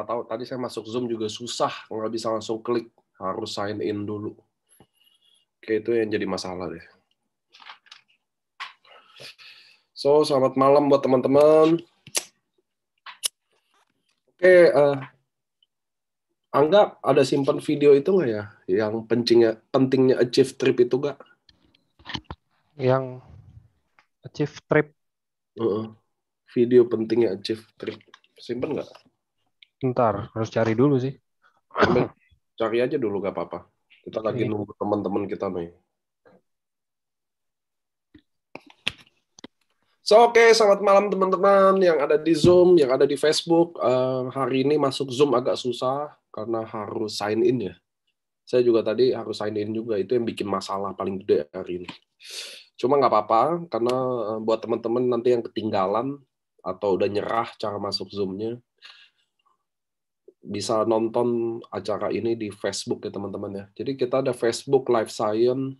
Nggak tahu, tadi saya masuk Zoom juga susah, nggak bisa langsung klik, harus sign in dulu. Oke, itu yang jadi masalah deh. So, selamat malam buat teman-teman. Oke, Angga, ada simpan video itu nggak ya? Yang pentingnya achieve trip itu nggak? Yang achieve trip. Video pentingnya achieve trip. Simpan nggak? Ntar harus cari dulu sih. Sambil cari aja dulu, nggak apa-apa. Kita lagi Oke. nunggu teman-teman kita nih. So, oke, selamat malam teman-teman yang ada di Zoom, yang ada di Facebook. Hari ini masuk Zoom agak susah karena harus sign in ya. Saya juga tadi harus sign in juga, itu yang bikin masalah paling gede hari ini. Cuma nggak apa-apa, karena buat teman-teman nanti yang ketinggalan atau udah nyerah cara masuk Zoom-nya, bisa nonton acara ini di Facebook ya teman-teman ya. Jadi kita ada Facebook Live Science.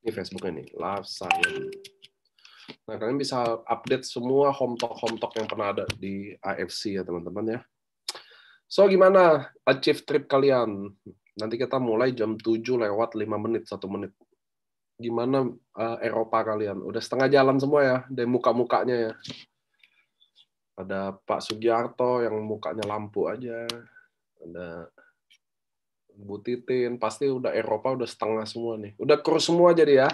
Ini Facebooknya nih, Live Science. Nah, kalian bisa update semua home talk yang pernah ada di AFC ya teman-teman ya. So, gimana achieve trip kalian? Nanti kita mulai jam 7 lewat 5 menit, 1 menit. Gimana Eropa kalian? Udah setengah jalan semua ya, dari muka-mukanya ya. Ada Pak Sugiarto yang mukanya lampu aja. Ada Bu Titin, pasti udah Eropa udah setengah semua nih. Udah kru semua jadi ya.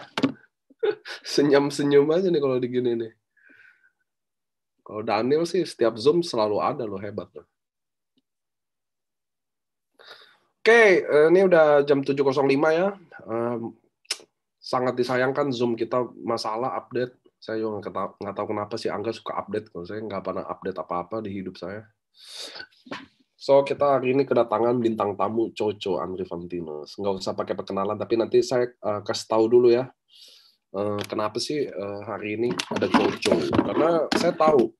Senyum-senyum aja nih kalau digini nih. Kalau Daniel sih setiap Zoom selalu ada loh, hebat loh. Oke, ini udah jam 7.05 ya. Sangat disayangkan Zoom kita masalah update. Saya juga nggak tahu kenapa sih Angga suka update. Kalau saya nggak pernah update apa-apa di hidup saya. So, kita hari ini kedatangan bintang tamu Coco Andri Fantinos. Nggak usah pakai perkenalan, tapi nanti saya kasih tahu dulu ya. Kenapa sih hari ini ada Coco? Karena saya tahu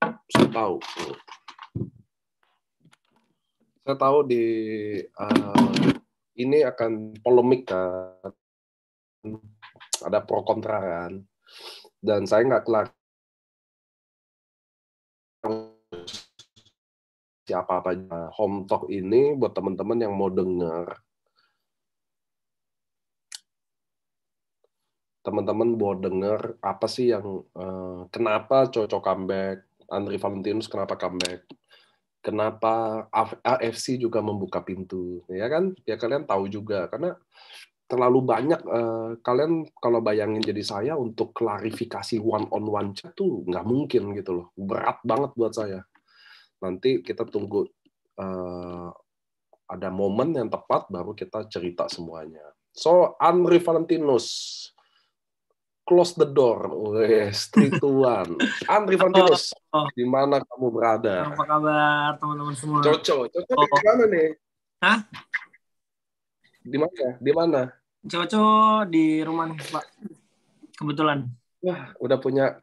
di ini akan polemik kan, ada pro kontra kan, dan saya nggak kelar siapa apa home talk ini buat teman-teman yang mau dengar. Teman-teman mau dengar apa sih yang kenapa Coco comeback, Andri Valentinus kenapa comeback, kenapa AFC juga membuka pintu, ya kan? Ya kalian tahu juga karena terlalu banyak kalian kalau bayangin jadi saya untuk klarifikasi one on one chat tuh nggak mungkin gitu loh, berat banget buat saya. Nanti kita tunggu ada momen yang tepat baru kita cerita semuanya. So, Andri Valentinus, close the door, wes, 3, 2, 1. Andri Valentinus, di mana kamu berada? Apa kabar teman-teman semua? Coco di mana nih? Hah? Di mana? Di mana? Coco di rumah nih, Pak. Kebetulan. Wah, udah punya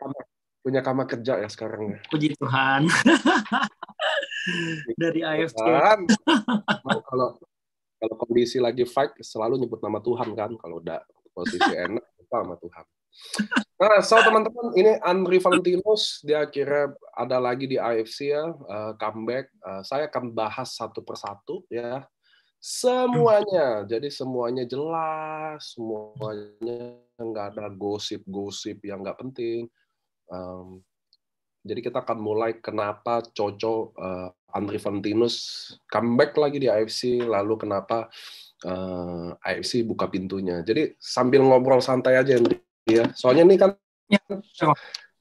kamar kerja ya sekarang ya. Puji Tuhan. Dari AFC. Kalau kondisi lagi fight selalu nyebut nama Tuhan kan, kalau udah posisi enak lupa nama Tuhan. Nah, so teman-teman, ini Andri Valentinus, dia akhirnya ada lagi di AFC ya, comeback. Saya akan bahas satu persatu ya, semuanya. Jadi semuanya jelas, semuanya nggak ada gosip-gosip yang nggak penting. Jadi kita akan mulai kenapa Coco Andri Valentinus comeback lagi di AFC, lalu kenapa AFC buka pintunya. Jadi sambil ngobrol santai aja ya. Soalnya ini kan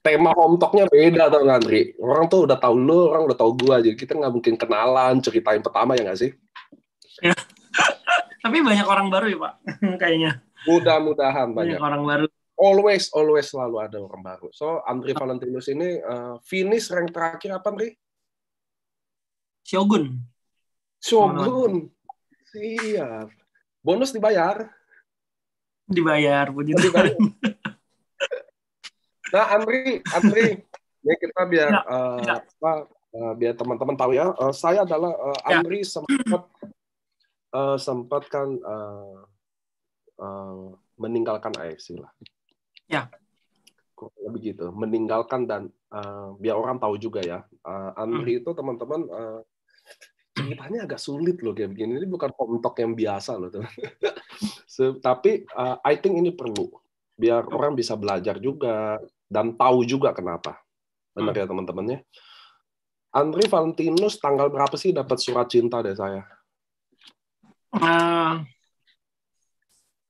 tema home talk-nya beda tau nggak, Andri? Orang tuh udah tahu lu, orang udah tahu gua, jadi kita nggak mungkin kenalan, ceritain pertama ya nggak sih? Ya. Tapi banyak orang baru ya Pak, kayaknya. Mudah-mudahan banyak orang baru. Always selalu ada orang baru. So, Andri Valentinus ini finish rank terakhir apa, Andri? Shogun. Siap. Bonus dibayar? Dibayar, puji Tuhan. Nah, Andri, ya kita biar biar teman-teman tahu ya. Saya adalah Andri sempat kan meninggalkan AFC lah. Ya. Begitu, meninggalkan dan biar orang tahu juga ya. Andri itu teman-teman ceritanya agak sulit loh kayak begini. Ini bukan home talk yang biasa loh. Tapi I think ini perlu biar orang bisa belajar juga dan tahu juga kenapa. Benar ya teman-temannya. Andri Valentinus tanggal berapa sih dapat surat cinta dari saya?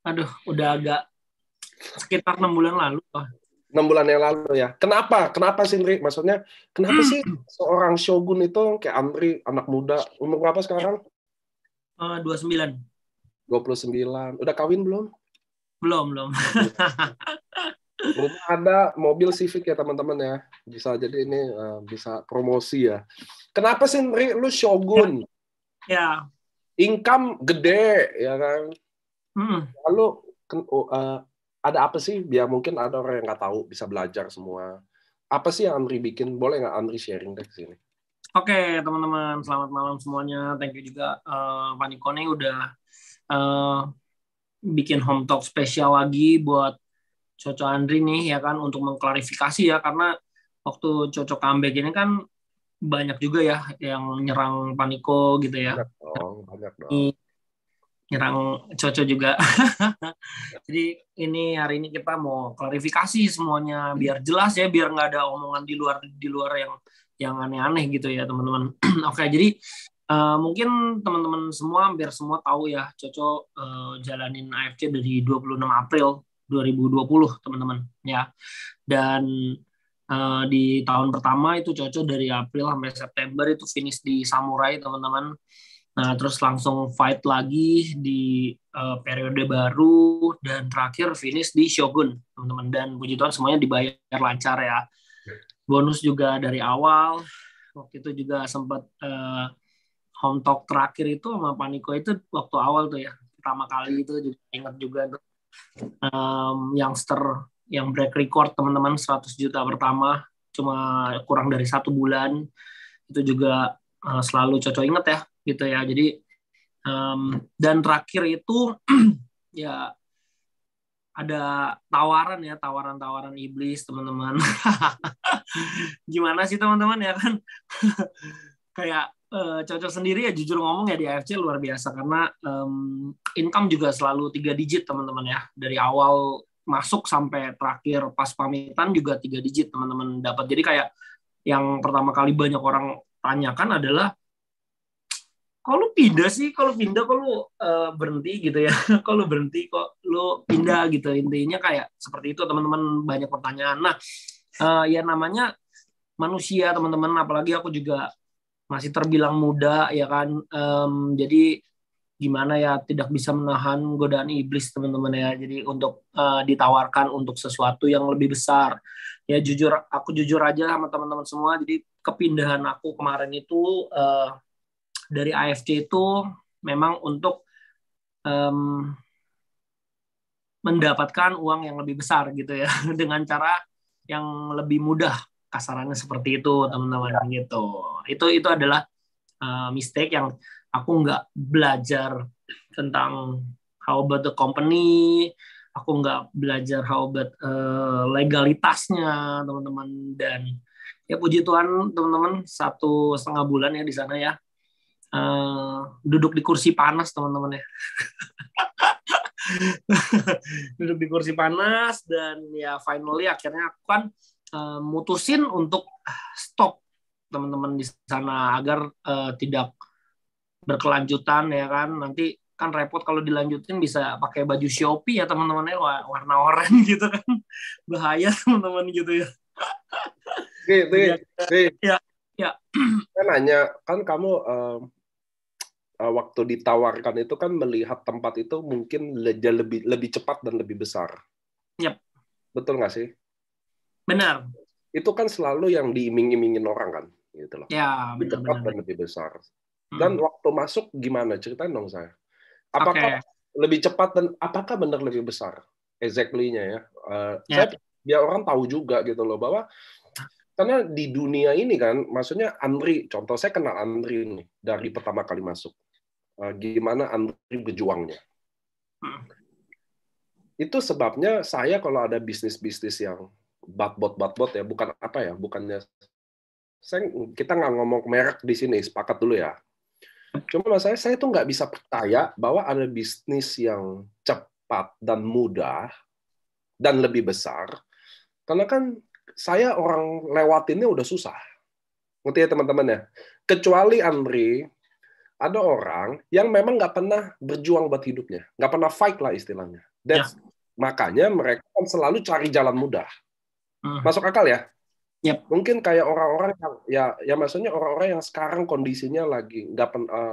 Aduh, udah agak sekitar 6 bulan lalu. 6 bulan yang lalu ya. Kenapa? Kenapa sih, Andri? Maksudnya, kenapa sih seorang shogun itu kayak Andri, anak muda, umur berapa sekarang? 29. 29. Udah kawin belum? Belum. Rumah ada, mobil Civic ya teman-teman ya. Bisa jadi ini bisa promosi ya. Kenapa sih, Andri, lu shogun? Ya. Income gede, ya kan? Lalu ada apa sih? Biar mungkin ada orang yang nggak tahu, bisa belajar semua. Apa sih yang Andri bikin? Boleh nggak Andri sharing deh ke sini? Oke, teman-teman. Selamat malam semuanya. Thank you juga Paniko nih udah bikin home talk spesial lagi buat Coco Andri nih, ya kan, untuk mengklarifikasi ya. Karena waktu Coco comeback ini kan banyak juga ya yang nyerang Paniko gitu ya. Banyak dong. Nyerang Coco juga. Jadi hari ini kita mau klarifikasi semuanya biar jelas ya, biar nggak ada omongan di luar yang aneh-aneh gitu ya teman-teman. Oke, jadi mungkin teman-teman semua hampir semua tahu ya Coco jalanin AFC dari 26 April 2020 teman-teman ya. Dan di tahun pertama itu Coco dari April sampai September itu finish di Samurai teman-teman. Nah, terus langsung fight lagi di periode baru dan terakhir finish di Shogun, teman-teman. Dan puji Tuhan semuanya dibayar lancar ya. Bonus juga dari awal. Waktu itu juga sempat home talk terakhir itu sama Paniko itu waktu awal tuh ya. Pertama kali itu juga ingat juga tuh. Youngster yang break record teman-teman 100 juta pertama cuma kurang dari 1 bulan. Itu juga selalu Coco inget ya gitu ya. Jadi dan terakhir itu ya ada tawaran iblis teman-teman. Gimana sih teman-teman ya kan? Kayak Coco sendiri ya jujur ngomong ya di AFC luar biasa karena income juga selalu 3 digit teman-teman ya. Dari awal masuk sampai terakhir pas pamitan juga 3 digit teman-teman dapat. Jadi kayak yang pertama kali banyak orang tanyakan adalah kok lu pindah sih? Kalau pindah kok lu berhenti gitu ya? Kok lu berhenti kok lu pindah gitu? Intinya kayak seperti itu teman-teman, banyak pertanyaan. Nah, ya namanya manusia teman-teman, apalagi aku juga masih terbilang muda ya kan. Jadi gimana ya, tidak bisa menahan godaan iblis teman-teman ya. Jadi untuk ditawarkan untuk sesuatu yang lebih besar. Ya aku jujur aja sama teman-teman semua. Jadi kepindahan aku kemarin itu dari AFC itu memang untuk mendapatkan uang yang lebih besar gitu ya, dengan cara yang lebih mudah, kasarannya seperti itu teman-teman gitu. Itu adalah mistake yang aku nggak belajar tentang how about the company, aku nggak belajar how about legalitasnya teman-teman. Dan ya puji Tuhan teman-teman 1,5 bulan ya di sana ya. Duduk di kursi panas teman-teman ya. Duduk di kursi panas dan ya finally akhirnya aku kan mutusin untuk stop teman-teman di sana agar tidak berkelanjutan ya kan. Nanti kan repot kalau dilanjutin, bisa pakai baju Shopee ya teman-teman ya, warna oranye gitu kan. Bahaya teman-teman gitu ya. Ya. Saya nanya, kan kamu waktu ditawarkan itu kan melihat tempat itu mungkin lebih cepat dan lebih besar. Yep. Betul nggak sih? Benar. Itu kan selalu yang diiming-imingin orang kan, gitu loh. Ya, lebih cepat dan lebih besar. Dan waktu masuk gimana? Ceritain dong saya. Apakah lebih cepat dan apakah benar lebih besar? Exactly-nya ya. Saya biar orang tahu juga gitu loh, bahwa karena di dunia ini kan, maksudnya Andri, contoh saya kenal Andri nih dari pertama kali masuk. Gimana Andri berjuangnya. Itu sebabnya saya kalau ada bisnis-bisnis yang bot ya, bukan apa ya, bukannya kita nggak ngomong merek di sini, sepakat dulu ya. Cuma saya tuh nggak bisa percaya bahwa ada bisnis yang cepat dan mudah dan lebih besar. Karena kan saya orang lewatinnya udah susah. Ngerti ya teman-teman ya? Kecuali Andre, ada orang yang memang nggak pernah berjuang buat hidupnya. Nggak pernah fight lah istilahnya. Makanya mereka kan selalu cari jalan mudah. Masuk akal ya? Yep. Mungkin kayak orang-orang yang ya maksudnya orang-orang yang sekarang kondisinya lagi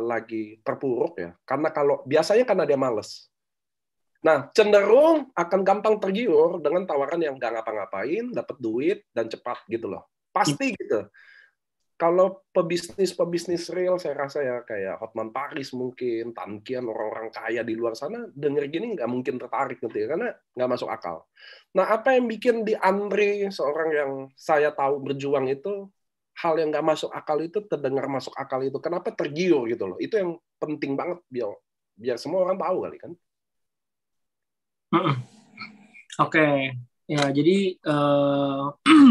lagi terpuruk ya. Karena biasanya karena dia malas. Nah, cenderung akan gampang tergiur dengan tawaran yang nggak ngapa-ngapain, dapat duit dan cepat gitu loh. Pasti gitu. Kalau pebisnis real, saya rasa ya kayak Hotman Paris mungkin, Tan Kian, orang-orang kaya di luar sana, denger gini nggak mungkin tertarik gitu ya, karena nggak masuk akal. Nah, apa yang bikin di Andre, seorang yang saya tahu berjuang itu, hal yang nggak masuk akal itu terdengar masuk akal itu, kenapa tergiur gitu loh? Itu yang penting banget biar semua orang tahu kali kan. Oke. Ya, jadi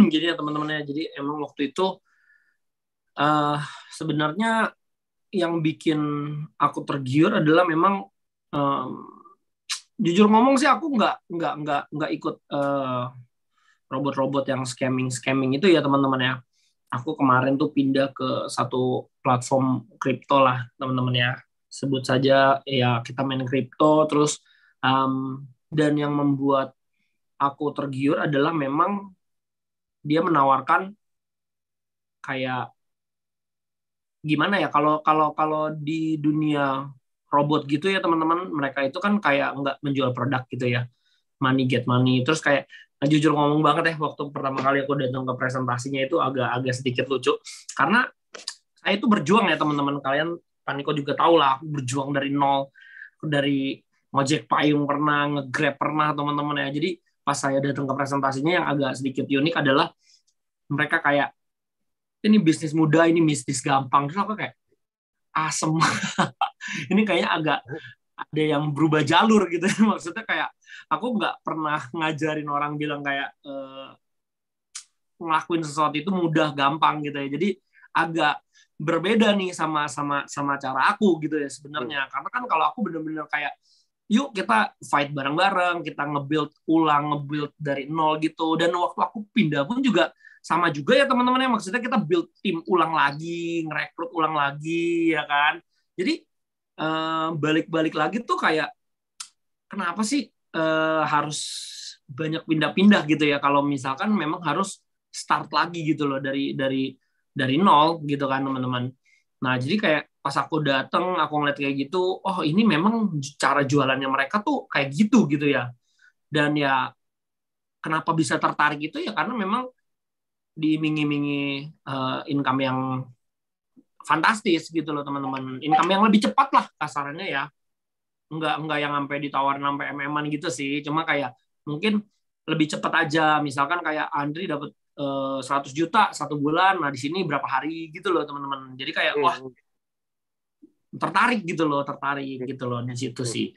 jadi ya teman-teman ya, jadi emang waktu itu sebenarnya yang bikin aku tergiur adalah memang jujur ngomong sih aku nggak ikut robot-robot yang scamming itu ya teman-teman ya. Aku kemarin tuh pindah ke satu platform kripto lah teman-teman ya. Sebut saja ya kita main kripto terus dan yang membuat aku tergiur adalah memang dia menawarkan kayak gimana ya kalau di dunia robot gitu ya teman-teman, mereka itu kan kayak nggak menjual produk gitu ya, money get money. Terus kayak jujur ngomong banget ya, waktu pertama kali aku datang ke presentasinya itu agak sedikit lucu karena saya itu berjuang ya teman-teman, kalian Paniko juga tahu lah, aku berjuang dari nol, dari ngojek payung pernah, nge-grab pernah teman-teman ya. Jadi pas saya datang ke presentasinya yang agak sedikit unik adalah mereka kayak ini bisnis muda, ini bisnis gampang. Terus aku kayak asem. Ini kayaknya agak ada yang berubah jalur gitu. Maksudnya kayak aku nggak pernah ngajarin orang bilang kayak ngelakuin sesuatu itu mudah, gampang gitu ya. Jadi agak berbeda nih sama cara aku gitu ya sebenarnya. Karena kan kalau aku benar-benar kayak yuk kita fight bareng-bareng, kita nge-build dari nol gitu. Dan waktu aku pindah pun juga sama juga ya teman-teman ya, maksudnya kita build tim ulang lagi, ngerekrut ulang lagi ya kan. Jadi balik-balik lagi tuh kayak kenapa sih harus banyak pindah-pindah gitu ya kalau misalkan memang harus start lagi gitu loh dari nol gitu kan teman-teman. Nah, jadi kayak pas aku datang aku ngeliat kayak gitu, oh ini memang cara jualannya mereka tuh kayak gitu ya. Dan ya kenapa bisa tertarik itu ya karena memang diiming-imingi income yang fantastis gitu loh teman-teman, income yang lebih cepat lah kasarannya ya, enggak yang sampai ditawarin sampai MM-an gitu sih, cuma kayak mungkin lebih cepat aja, misalkan kayak Andri dapat 100 juta 1 bulan, nah di sini berapa hari gitu loh teman-teman, jadi kayak wah tertarik gitu loh di situ sih.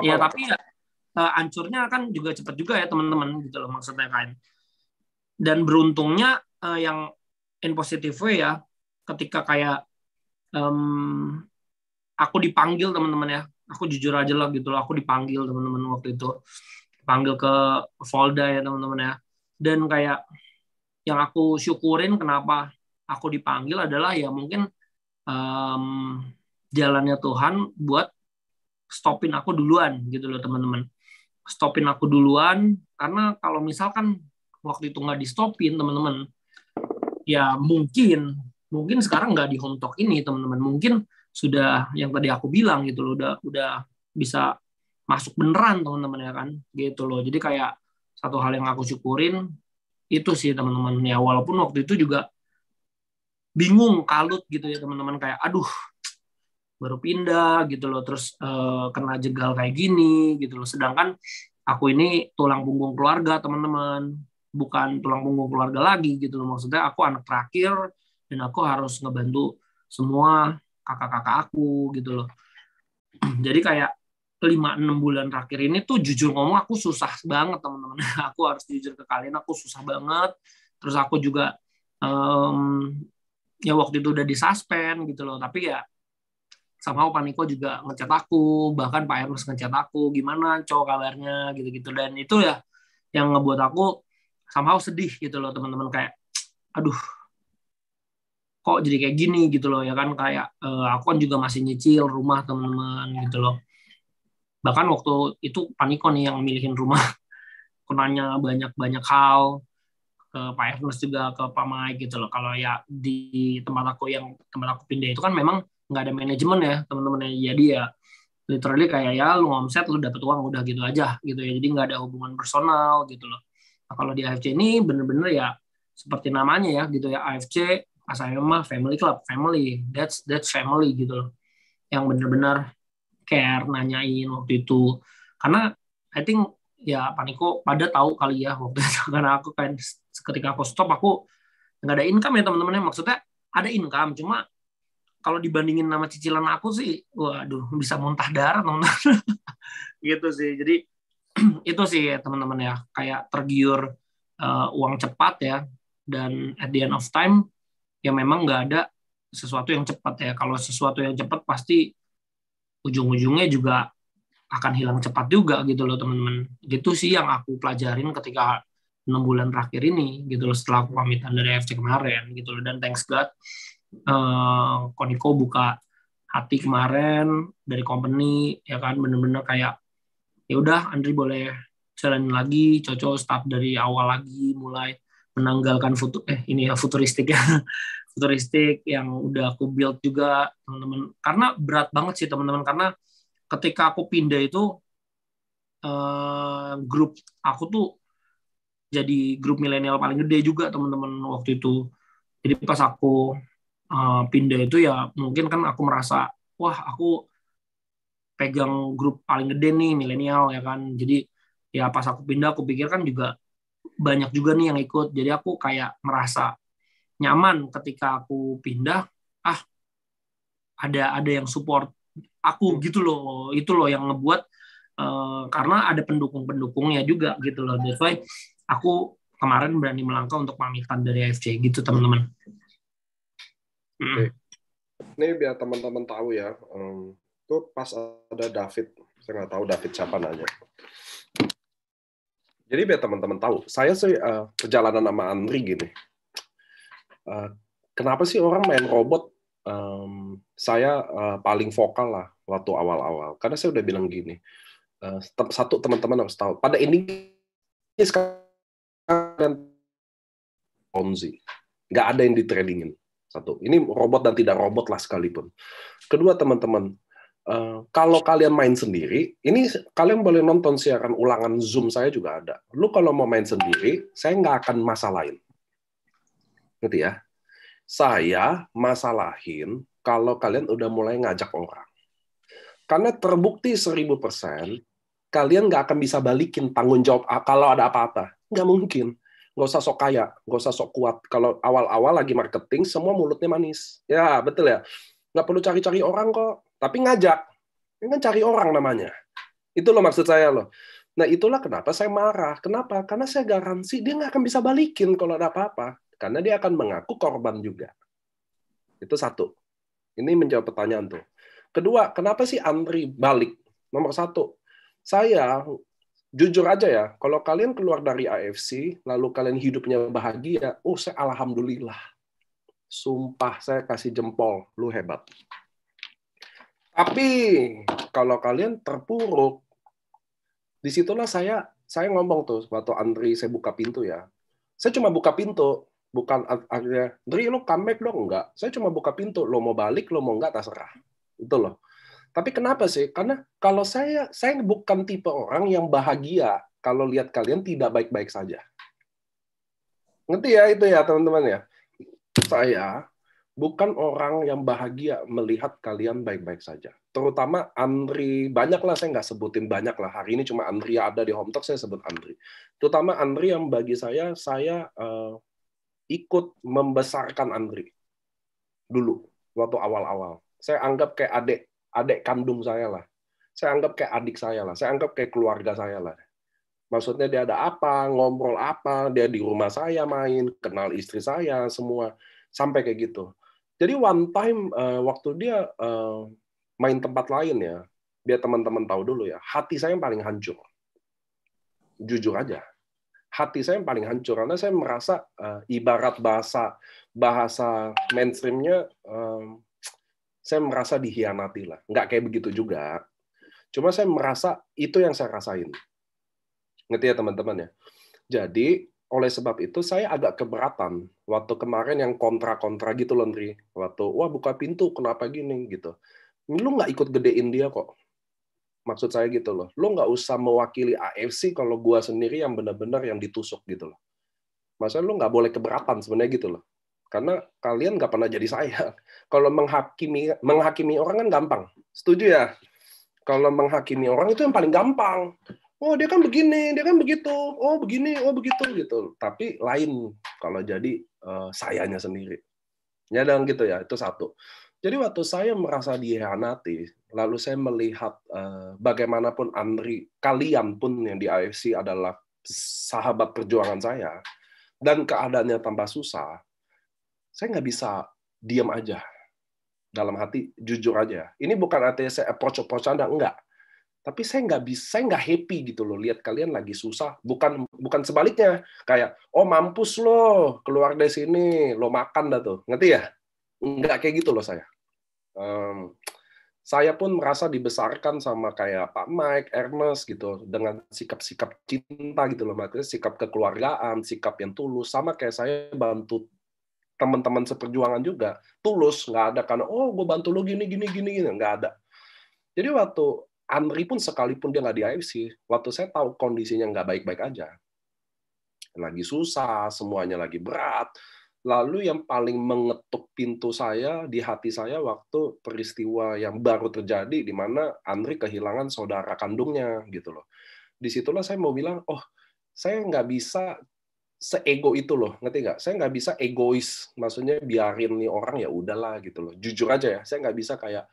Ya tapi ya hancurnya kan juga cepat juga ya teman-teman gitu loh maksudnya kan. Dan beruntungnya yang in positive way ya, ketika kayak aku dipanggil teman-teman ya, aku jujur aja lah gitu loh, aku dipanggil teman-teman waktu itu, panggil ke Volda ya teman-teman ya, dan kayak yang aku syukurin kenapa aku dipanggil adalah ya mungkin jalannya Tuhan buat stopin aku duluan gitu loh teman-teman, stopin aku duluan, karena kalau misalkan waktu itu nggak di stopin teman-teman, ya mungkin sekarang nggak di home talk ini teman-teman, mungkin sudah yang tadi aku bilang gitu loh, udah bisa masuk beneran teman-teman ya kan gitu loh. Jadi kayak satu hal yang aku syukurin itu sih teman-teman ya, walaupun waktu itu juga bingung, kalut gitu ya teman-teman, kayak aduh baru pindah gitu loh, terus kena jegal kayak gini gitu loh, sedangkan aku ini tulang punggung keluarga teman-teman, bukan tulang punggung keluarga lagi gitu loh, maksudnya aku anak terakhir dan aku harus ngebantu semua kakak-kakak aku gitu loh. Jadi kayak 5-6 bulan terakhir ini tuh jujur ngomong aku susah banget teman-teman. Aku harus jujur ke kalian, aku susah banget. Terus aku juga ya waktu itu udah disuspend gitu loh, tapi ya somehow Pak Niko juga ngechat aku, bahkan Pak Ernest ngechat aku, gimana cowok kabarnya gitu-gitu. Dan itu ya yang ngebuat aku somehow sedih gitu loh teman-teman, kayak aduh kok jadi kayak gini gitu loh ya kan, kayak aku kan juga masih nyicil rumah teman-teman gitu loh. Bahkan waktu itu Pak Niko nih yang milihin rumah, aku nanya banyak hal ke Pak Ernest juga, ke Pak Mike gitu loh. Kalau ya di tempat aku pindah itu kan memang nggak ada manajemen ya teman-teman, jadi ya literally kayak ya lu ngomset lu dapet uang udah gitu aja gitu ya, jadi nggak ada hubungan personal gitu loh. Nah, kalau di AFC ini bener-bener ya seperti namanya ya gitu ya, AFC asalnya mah family club, family, that's family gitu loh, yang bener-bener care nanyain waktu itu. Karena I think ya Pak Niko pada tahu kali ya waktu itu, karena aku kan ketika aku stop aku nggak ada income ya teman-teman, maksudnya ada income cuma kalau dibandingin sama cicilan aku sih, waduh bisa muntah darah teman-teman. Gitu sih. Jadi itu sih ya, teman-teman ya, kayak tergiur uang cepat ya, dan at the end of time ya memang nggak ada sesuatu yang cepat ya. Kalau sesuatu yang cepat pasti ujung-ujungnya juga akan hilang cepat juga gitu loh teman-teman. Gitu sih yang aku pelajarin ketika 6 bulan terakhir ini gitu loh, setelah aku pamitan dari AFC kemarin gitu loh. Dan thanks God Koniko buka hati kemarin dari company ya kan, bener-bener kayak ya udah Andri boleh jalanin lagi, Coco start dari awal lagi, mulai menanggalkan ini ya futuristik ya futuristik yang udah aku build juga teman-teman. Karena berat banget sih teman-teman, karena ketika aku pindah itu grup aku tuh jadi grup milenial paling gede juga teman-teman waktu itu. Jadi pas aku pindah itu ya mungkin kan aku merasa wah aku pegang grup paling gede nih milenial ya kan. Jadi ya pas aku pindah aku pikir kan juga banyak juga nih yang ikut. Jadi aku kayak merasa nyaman ketika aku pindah, ada yang support aku gitu loh. Itu loh yang ngebuat karena ada pendukung-pendukungnya juga gitu loh. That's why aku kemarin berani melangkah untuk pamitan dari AFC gitu teman-teman. Ini biar teman-teman tahu ya, tuh pas ada David, saya nggak tahu David siapa nanya. Jadi biar teman-teman tahu, saya sih perjalanan sama Andri gini. Kenapa sih orang main robot? Saya paling vokal lah waktu awal-awal, karena saya udah bilang gini. Satu, teman-teman harus tahu, pada ini sekarang Ponzi, nggak ada yang di-tradingin. Satu, ini robot dan tidak robot lah sekalipun. Kedua, teman-teman, kalau kalian main sendiri, ini kalian boleh nonton siaran ulangan Zoom saya juga ada. Lu kalau mau main sendiri, saya nggak akan masalahin. Ngerti ya? Saya masalahin kalau kalian udah mulai ngajak orang. Karena terbukti 1000%, kalian nggak akan bisa balikin tanggung jawab kalau ada apa-apa. Nggak mungkin. Nggak usah sok kaya, nggak usah sok kuat. Kalau awal-awal lagi marketing, semua mulutnya manis. Ya, betul ya. Nggak perlu cari-cari orang kok. Tapi ngajak. Ini kan cari orang namanya. Itu loh maksud saya loh. Nah, itulah kenapa saya marah. Kenapa? Karena saya garansi dia nggak akan bisa balikin kalau ada apa-apa. Karena dia akan mengaku korban juga. Itu satu. Ini menjawab pertanyaan tuh. Kedua, kenapa sih Andri balik? Nomor satu, saya jujur aja ya, kalau kalian keluar dari AFC, lalu kalian hidupnya bahagia, saya alhamdulillah. Sumpah, saya kasih jempol, lu hebat. Tapi, kalau kalian terpuruk, disitulah saya ngomong tuh, waktu Andri saya buka pintu ya. Saya cuma buka pintu, bukan akhirnya, Andri, lu comeback dong? Enggak. Saya cuma buka pintu, lo mau balik, lo mau enggak, terserah. Itu loh. Tapi kenapa sih? Karena kalau saya bukan tipe orang yang bahagia kalau lihat kalian tidak baik-baik saja. Ngerti ya itu ya teman-teman ya? Saya bukan orang yang bahagia melihat kalian baik-baik saja. Terutama Andri, banyaklah saya nggak sebutin banyak lah. Hari ini cuma Andri ada di Home Talk, saya sebut Andri. Terutama Andri yang bagi saya ikut membesarkan Andri dulu waktu awal-awal. Saya anggap kayak adik kandung saya lah. Saya anggap kayak adik saya lah. Saya anggap kayak keluarga saya lah. Maksudnya dia ada apa, ngobrol apa, dia di rumah saya main, kenal istri saya, semua. Sampai kayak gitu. Jadi one time, waktu dia main tempat lain ya, biar teman-teman tahu dulu ya, hati saya yang paling hancur. Jujur aja. Hati saya yang paling hancur karena saya merasa ibarat bahasa mainstreamnya, saya merasa dihianati lah. Nggak kayak begitu juga. Cuma saya merasa itu yang saya rasain. Ngerti ya teman-teman ya? Jadi, oleh sebab itu saya agak keberatan waktu kemarin yang kontra-kontra gitu loh, Ndri. Waktu, wah buka pintu, kenapa gini gitu. Lu nggak ikut gedein dia kok. Maksud saya gitu loh. Lu nggak usah mewakili AFC kalau gua sendiri yang benar-benar yang ditusuk gitu loh. Maksudnya lu nggak boleh keberatan sebenarnya gitu loh. Karena kalian nggak pernah jadi saya. Kalau menghakimi orang kan gampang. Setuju ya? Kalau menghakimi orang itu yang paling gampang. Oh, dia kan begini, dia kan begitu. Oh, begini, oh begitu gitu. Tapi lain kalau jadi sayanya sendiri. Ya dan gitu ya, itu satu. Jadi waktu saya merasa dihianati, lalu saya melihat bagaimanapun Andri, kalian pun yang di AFC adalah sahabat perjuangan saya, dan keadaannya tambah susah, saya nggak bisa diam aja. Dalam hati, jujur aja. Ini bukan artinya saya approach Anda, enggak. Tapi saya nggak happy gitu loh lihat kalian lagi susah. Bukan sebaliknya kayak oh mampus lo keluar dari sini lo makan dah tuh, ngerti ya? Nggak kayak gitu loh saya. Saya pun merasa dibesarkan sama kayak Pak Mike, Ernest gitu dengan sikap-sikap cinta gitu loh, maksudnya sikap kekeluargaan, sikap yang tulus, sama kayak saya bantu teman-teman seperjuangan juga tulus, nggak ada karena oh gue bantu lo gini nggak ada. Jadi waktu Andri pun sekalipun dia nggak di AFC, waktu saya tahu kondisinya nggak baik-baik aja, lagi susah, semuanya lagi berat, lalu yang paling mengetuk pintu saya di hati saya waktu peristiwa yang baru terjadi di mana Andri kehilangan saudara kandungnya gitu loh. Disitulah saya mau bilang, oh saya nggak bisa seego itu loh, ngerti nggak? Saya nggak bisa egois, maksudnya biarin nih orang ya udahlah gitu loh. Jujur aja ya, saya nggak bisa kayak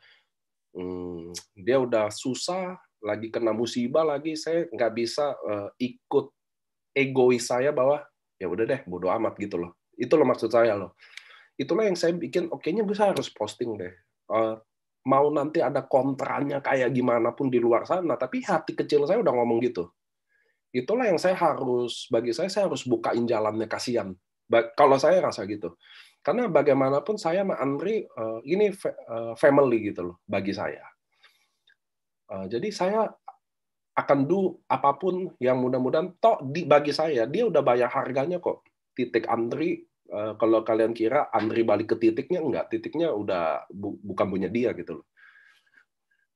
dia udah susah, lagi kena musibah lagi, saya nggak bisa ikut egois saya bahwa ya udah deh, bodo amat gitu loh. Itu loh maksud saya loh. Itulah yang saya bikin, kayaknya gue harus posting deh. Mau nanti ada kontranya kayak gimana pun di luar sana, tapi hati kecil saya udah ngomong gitu. Itulah yang bagi saya harus bukain jalannya, kasihan. Kalau saya rasa gitu. Karena bagaimanapun saya sama Andri ini family gitu loh bagi saya. Jadi saya akan do apapun yang mudah-mudahan bagi saya dia udah bayar harganya kok. Titik Andri, kalau kalian kira Andri balik ke titiknya, enggak, titiknya udah bukan punya dia gitu loh.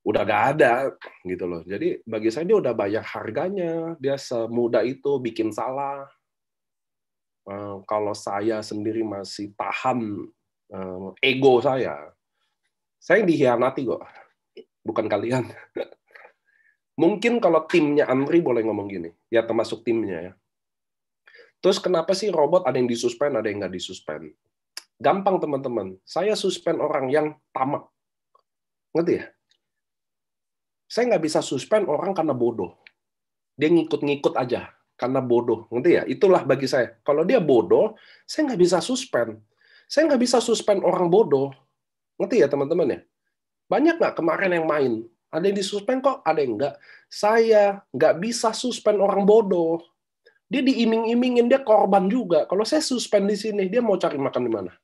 Udah gak ada gitu loh. Jadi bagi saya dia udah bayar harganya, dia semudah itu bikin salah. Kalau saya sendiri masih tahan ego saya yang dihianati kok, bukan kalian. Mungkin kalau timnya Andri boleh ngomong gini, ya termasuk timnya ya. Terus kenapa sih robot ada yang disuspend, ada yang nggak disuspend? Gampang teman-teman, saya suspend orang yang tamak. Ngerti ya? Saya nggak bisa suspend orang karena bodoh. Dia ngikut-ngikut aja karena bodoh. Ngerti ya? Itulah bagi saya. Kalau dia bodoh, saya nggak bisa suspend. Saya nggak bisa suspend orang bodoh. Ngerti ya teman-teman ya? Banyak nggak kemarin yang main? Ada yang disuspend kok, ada yang nggak. Saya nggak bisa suspend orang bodoh. Dia diiming-imingin, dia korban juga. Kalau saya suspend di sini, dia mau cari makan di mana?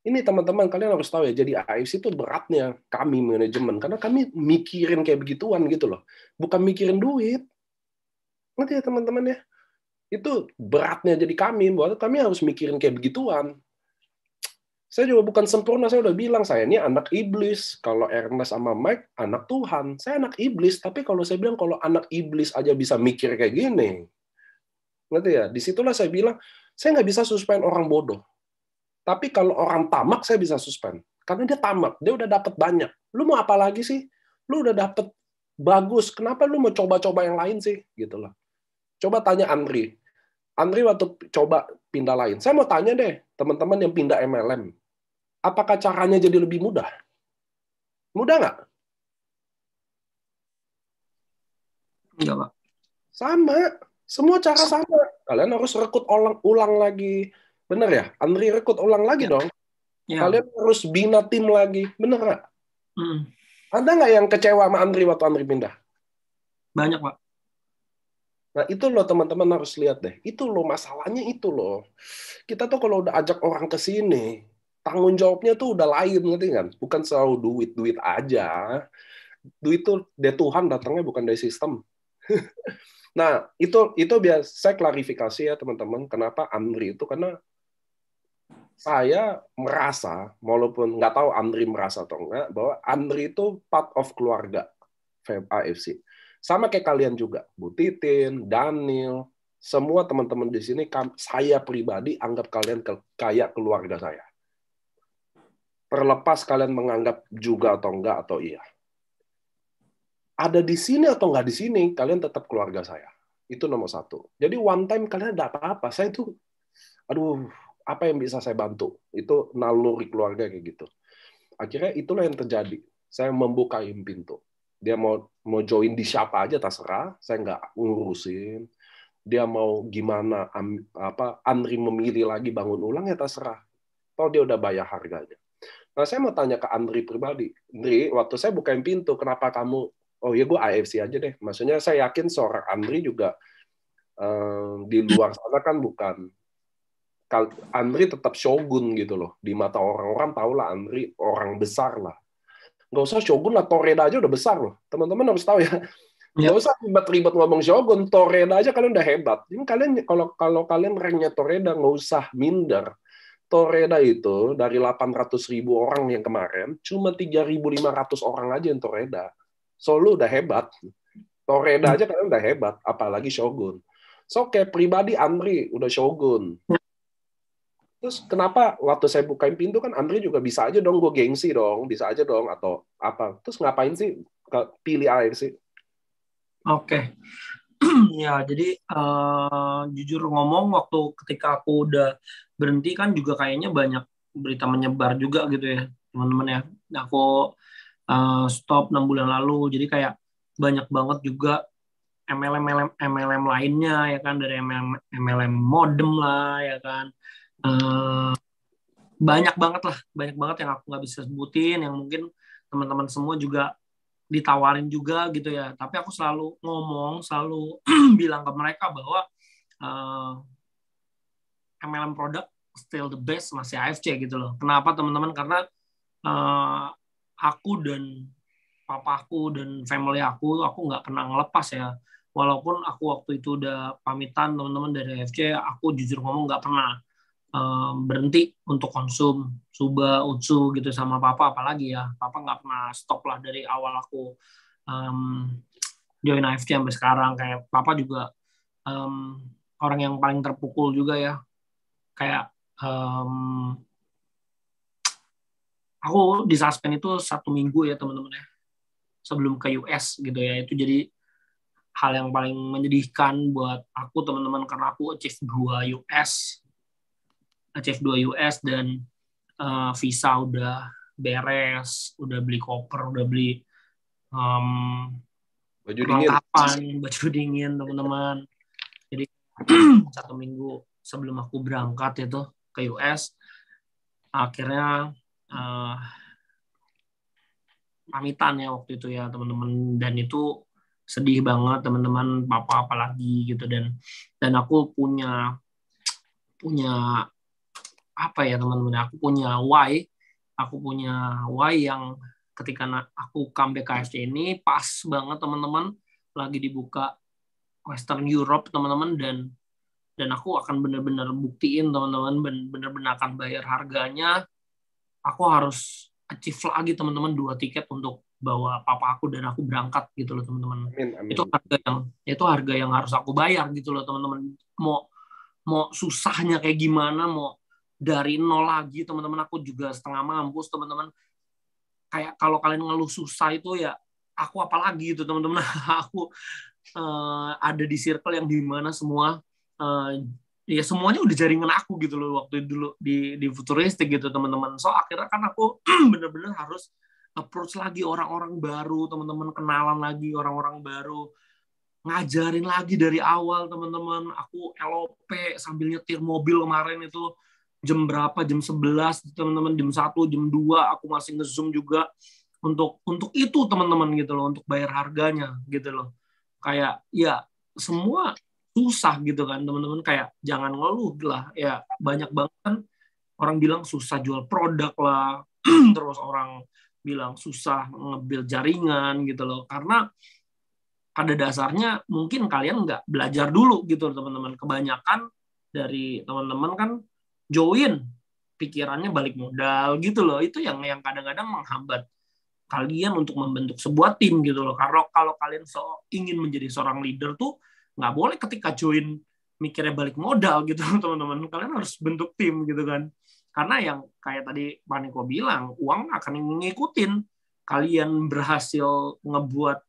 Ini teman-teman, kalian harus tahu ya, jadi AFC itu beratnya kami manajemen, karena kami mikirin kayak begituan gitu loh. Bukan mikirin duit. Ngerti ya teman-teman ya? Itu beratnya jadi kami, bahwa kami harus mikirin kayak begituan. Saya juga bukan sempurna, saya udah bilang, saya ini anak iblis. Kalau Ernest sama Mike, anak Tuhan. Saya anak iblis, tapi kalau saya bilang, kalau anak iblis aja bisa mikir kayak gini. Ngerti ya? Disitulah saya bilang, saya nggak bisa suspend orang bodoh. Tapi kalau orang tamak, saya bisa suspend. Karena dia tamak, dia udah dapat banyak. Lu mau apa lagi sih? Lu udah dapat bagus, kenapa lu mau coba-coba yang lain sih? Gitu loh. Coba tanya Andri. Andri waktu coba pindah lain. Saya mau tanya deh, teman-teman yang pindah MLM. Apakah caranya jadi lebih mudah? Mudah nggak? Enggak, Pak. Sama. Semua cara sama. Kalian harus rekrut ulang lagi. Bener ya? Andri rekrut ulang lagi dong. Ya. Kalian harus bina tim lagi. Bener nggak? Ada nggak yang kecewa sama Andri waktu Andri pindah? Banyak, Pak. Nah, itu loh teman-teman harus lihat deh. Itu loh masalahnya itu loh. Kita tuh kalau udah ajak orang ke sini, tanggung jawabnya tuh udah lain, ngerti kan? Bukan selalu duit aja. Duit tuh dari Tuhan datangnya, bukan dari sistem. Nah, itu biar saya klarifikasi ya teman-teman. Kenapa Andri itu? Karena saya merasa, walaupun nggak tahu Andri merasa atau enggak, bahwa Andri itu part of keluarga AFC. Sama kayak kalian juga, Bu Titin, Daniel, semua teman-teman di sini, saya pribadi anggap kalian kayak keluarga saya. Terlepas kalian menganggap juga atau enggak, atau iya. Ada di sini atau enggak di sini, kalian tetap keluarga saya. Itu nomor satu. Jadi one time kalian ada apa-apa, saya itu, aduh, apa yang bisa saya bantu? Itu naluri keluarga kayak gitu. Akhirnya itulah yang terjadi. Saya membukain pintu. Dia mau join di siapa aja terserah, saya nggak ngurusin. Dia mau gimana, Andri memilih lagi bangun ulang ya terserah. Toh dia udah bayar harganya. Nah saya mau tanya ke Andri pribadi, Andri, waktu saya bukain pintu, kenapa kamu? Oh ya gue AFC aja deh. Maksudnya saya yakin seorang Andri juga di luar sana kan bukan. Andri tetap shogun gitu loh. Di mata orang-orang tahu lah Andri orang besar lah. Nggak usah shogun lah, Toreda aja udah besar loh. Teman-teman harus tahu ya. Nggak usah ribet-ribet ngomong shogun, Toreda aja kalian udah hebat. Ini kalian kalau kalian ranknya Toreda nggak usah minder. Toreda itu dari 800.000 orang yang kemarin, cuma 3.500 orang aja yang Toreda. So lu udah hebat. Toreda aja kalian udah hebat, apalagi shogun. So kayak pribadi Andri udah shogun. Terus kenapa waktu saya bukain pintu kan Andri juga bisa aja dong, gue gengsi dong, bisa aja dong atau apa. Terus ngapain sih pilih AFC? Oke. Ya, jadi jujur ngomong waktu ketika aku udah berhenti kan juga kayaknya banyak berita menyebar juga gitu ya, teman-teman ya. Aku stop 6 bulan lalu, jadi kayak banyak banget juga MLM lainnya ya kan, dari MLM modem lah ya kan. Banyak banget yang aku nggak bisa sebutin, yang mungkin teman-teman semua juga ditawarin juga gitu ya. Tapi aku selalu bilang ke mereka bahwa MLM product still the best, masih AFC gitu loh. Kenapa teman-teman? Karena aku dan papaku dan family aku nggak pernah ngelepas ya. Walaupun aku waktu itu udah pamitan teman-teman dari AFC, aku jujur ngomong nggak pernah berhenti untuk konsum Suba, Utsu gitu sama papa, apalagi ya papa nggak pernah stop lah dari awal aku join AFC sampai sekarang. Kayak papa juga orang yang paling terpukul juga ya, kayak aku disuspend itu 1 minggu ya teman-teman ya, sebelum ke US gitu ya. Itu jadi hal yang paling menyedihkan buat aku teman-teman, karena aku achieve 2 US dan visa udah beres, udah beli koper, udah beli perlengkapan, baju dingin teman-teman. Jadi 1 minggu sebelum aku berangkat itu ke US, akhirnya pamitan ya waktu itu ya teman-teman, dan itu sedih banget teman-teman, papa apalagi gitu. Dan aku punya apa ya teman-teman, aku punya why yang ketika aku comeback ke AFC ini pas banget teman-teman, lagi dibuka Western Europe teman-teman, dan aku akan benar-benar buktiin teman-teman, benar-benar akan bayar harganya. Aku harus achieve lagi teman-teman 2 tiket untuk bawa papa aku dan aku berangkat gitu loh teman-teman. Amin. Itu harga yang harus aku bayar gitu loh teman-teman. Mau susahnya kayak gimana, mau dari nol lagi teman-teman, aku juga setengah mampus teman-teman. Kayak kalau kalian ngeluh susah itu ya aku apalagi itu teman-teman. Aku ada di circle yang dimana semua ya semuanya udah jaringan aku gitu loh waktu dulu di futuristik gitu teman-teman. So akhirnya kan aku benar-benar harus approach lagi orang-orang baru teman-teman, kenalan lagi orang-orang baru, ngajarin lagi dari awal teman-teman. Aku LOP sambil nyetir mobil kemarin itu jam berapa, jam 11 teman-teman, jam 1, jam 2 aku masih nge-zoom juga untuk itu teman-teman gitu loh, untuk bayar harganya gitu loh. Kayak ya semua susah gitu kan teman-teman, kayak jangan ngeluh lah ya, banyak banget kan orang bilang susah jual produk lah terus orang bilang susah nge-build jaringan gitu loh, karena pada dasarnya mungkin kalian nggak belajar dulu gitu teman-teman. Kebanyakan dari teman-teman kan join pikirannya balik modal gitu loh, itu yang kadang-kadang menghambat kalian untuk membentuk sebuah tim gitu loh. Karena kalau kalian ingin menjadi seorang leader tuh nggak boleh ketika join mikirnya balik modal gitu teman-teman. Kalian harus bentuk tim gitu kan. Karena yang kayak tadi Pak Niko bilang, uang akan ngikutin. Kalian berhasil ngebuat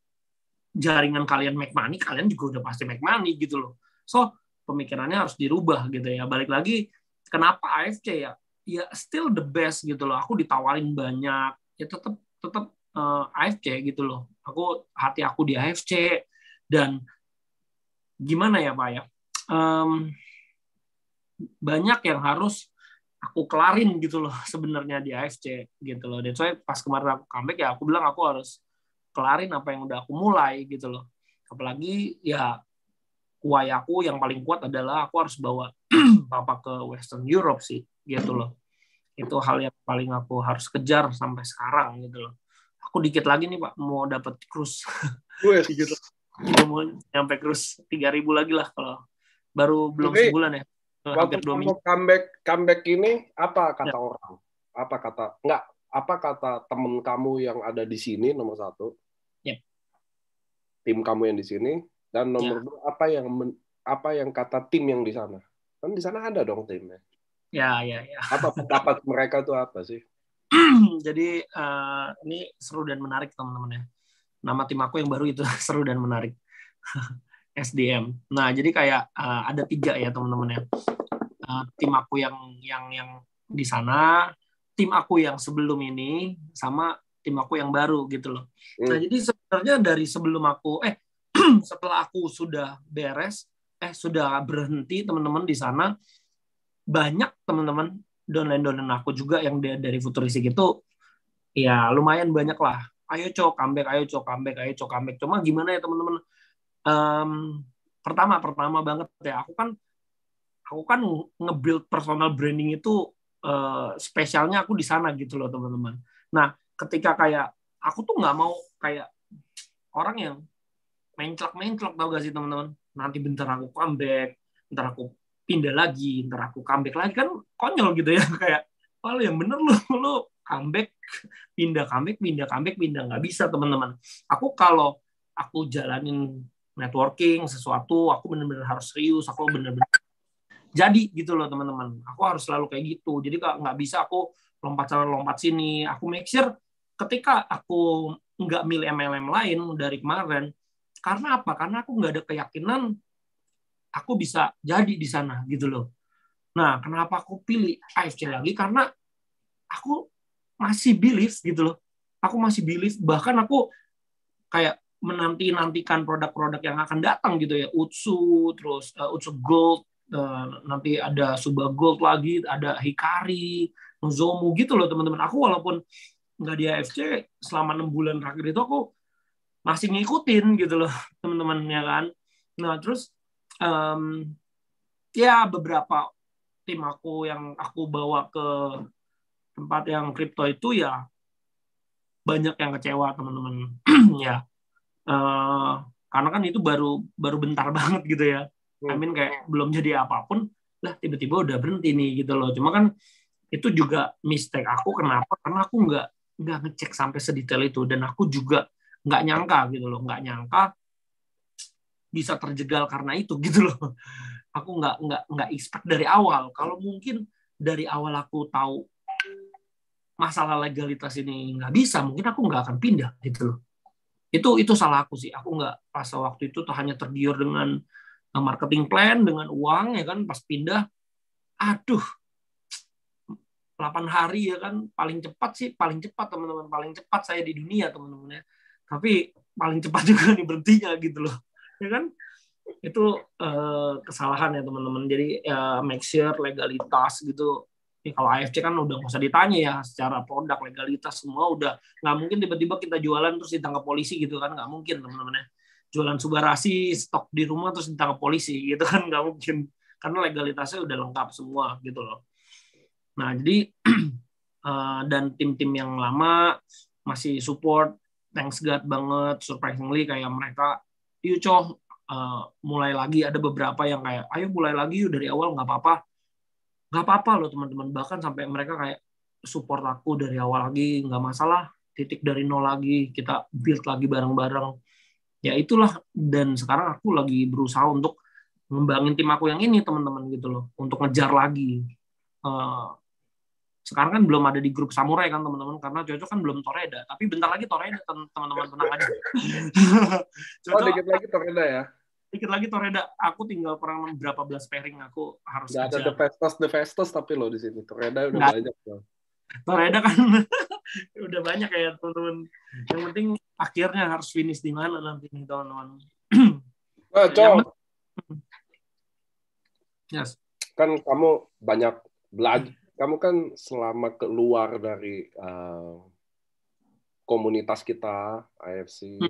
jaringan kalian make money, kalian juga udah pasti make money gitu loh. So pemikirannya harus dirubah gitu ya. Balik lagi, kenapa AFC ya? Ya still the best gitu loh. Aku ditawarin banyak, ya tetap AFC gitu loh. Hati aku di AFC, dan gimana ya Pak ya, banyak yang harus aku kelarin gitu loh sebenarnya di AFC gitu loh. Dan soalnya pas kemarin aku comeback ya aku bilang aku harus kelarin apa yang udah aku mulai gitu loh. Apalagi ya kuai aku yang paling kuat adalah aku harus bawa papa ke Western Europe sih gitu loh. Itu hal yang paling aku harus kejar sampai sekarang gitu loh. Aku dikit lagi nih Pak mau dapat cruise. Gitu. Mau nyampe cruise 3.000 lagi lah, kalau baru belum sebulan ya. Waktu kamu comeback ini apa kata orang? Apa kata temen kamu yang ada di sini nomor 1? Ya. Tim kamu yang di sini, dan nomor 2 apa yang kata tim yang di sana? Kan di sana ada dong timnya. Ya. Apa pendapat mereka itu apa sih? Jadi ini seru dan menarik teman-teman ya. Nama tim aku yang baru itu seru dan menarik. SDM. Nah, jadi kayak ada 3 ya teman-teman ya. Tim aku yang di sana, tim aku yang sebelum ini, sama tim aku yang baru gitu loh. Nah, jadi sebenarnya dari sebelum aku setelah aku sudah beres, sudah berhenti teman-teman di sana, banyak teman-teman downline aku juga yang dari futuristik itu ya lumayan banyak lah. Ayo cok comeback. Cuma gimana ya teman-teman? Pertama banget ya, aku kan nge-build personal branding itu spesialnya aku di sana gitu loh teman-teman. Nah, ketika kayak aku tuh nggak mau kayak orang yang menclok tau gak sih teman-teman? Nanti bentar aku comeback, bentar aku pindah lagi, bentar aku comeback lagi, kan konyol gitu ya. Kayak yang bener lu comeback, pindah, nggak bisa teman-teman. Aku kalau aku jalanin networking sesuatu, aku benar-benar harus serius, aku benar-benar jadi gitu loh teman-teman. Aku harus selalu kayak gitu. Jadi nggak bisa aku lompat sana lompat sini. Aku make sure ketika aku nggak milih MLM lain dari kemarin, karena apa? Karena aku nggak ada keyakinan aku bisa jadi di sana gitu loh. Nah, kenapa aku pilih AFC lagi? Karena aku masih believe gitu loh. Aku masih believe, bahkan aku kayak menantikan produk-produk yang akan datang gitu ya. Utsu, terus Utsu Gold, nanti ada Suba Gold lagi, ada Hikari, Nozomu gitu loh teman-teman. Aku walaupun nggak di AFC selama 6 bulan terakhir itu aku masih ngikutin gitu loh teman-teman ya kan. Nah terus ya beberapa tim aku yang aku bawa ke tempat yang kripto itu ya banyak yang kecewa teman-teman. Ya karena kan itu baru bentar banget gitu ya. I mean kayak belum jadi apapun lah tiba-tiba udah berhenti nih gitu loh. Cuma kan itu juga mistake aku. Kenapa? Karena aku nggak ngecek sampai sedetail itu, dan aku juga nggak nyangka gitu loh, nggak nyangka bisa terjegal karena itu gitu loh. Aku nggak expect dari awal. Kalau mungkin dari awal aku tahu masalah legalitas ini nggak bisa, mungkin aku nggak akan pindah gitu loh. Itu salah aku sih. Aku nggak pas waktu itu hanya tergiur dengan marketing plan, dengan uang ya kan. Pas pindah, aduh, 8 hari ya kan, paling cepat teman-teman, paling cepat saya di dunia teman-teman ya. Tapi paling cepat juga nih berhentinya gitu loh, ya kan. Itu kesalahan ya teman-teman. Jadi make sure legalitas gitu kalau AFC kan udah nggak usah ditanya ya, secara produk, legalitas semua udah nggak mungkin tiba-tiba kita jualan terus ditangkap polisi gitu kan, nggak mungkin teman-teman ya. Jualan Subarasi stok di rumah terus ditangkap polisi gitu kan, nggak mungkin, karena legalitasnya udah lengkap semua gitu loh. Nah jadi dan tim-tim yang lama masih support, thanks God banget, surprisingly kayak mereka, yuk Coh, mulai lagi. Ada beberapa yang kayak, ayo mulai lagi yuk dari awal, nggak apa-apa loh teman-teman, bahkan sampai mereka kayak support aku dari awal lagi, nggak masalah, titik dari nol lagi, kita build lagi bareng-bareng. Ya itulah, dan sekarang aku lagi berusaha untuk ngembangin tim aku yang ini teman-teman gitu loh, untuk ngejar lagi. Sekarang kan belum ada di grup Samurai kan teman-teman, karena Coco kan belum Toreda, tapi bentar lagi Toreda teman-teman, tenang aja. Coco, dikit lagi Toreda ya. Dikit lagi Toreda, aku tinggal kurang berapa belas pairing aku harus nggak ada The Festus tapi lo di sini Toreda udah banyak loh. Toreda kan udah banyak ya teman-teman. Yang penting akhirnya harus finish di mana nanti nih teman-teman. Yes. Kan kamu banyak belajar, kamu kan selama keluar dari komunitas kita AFC,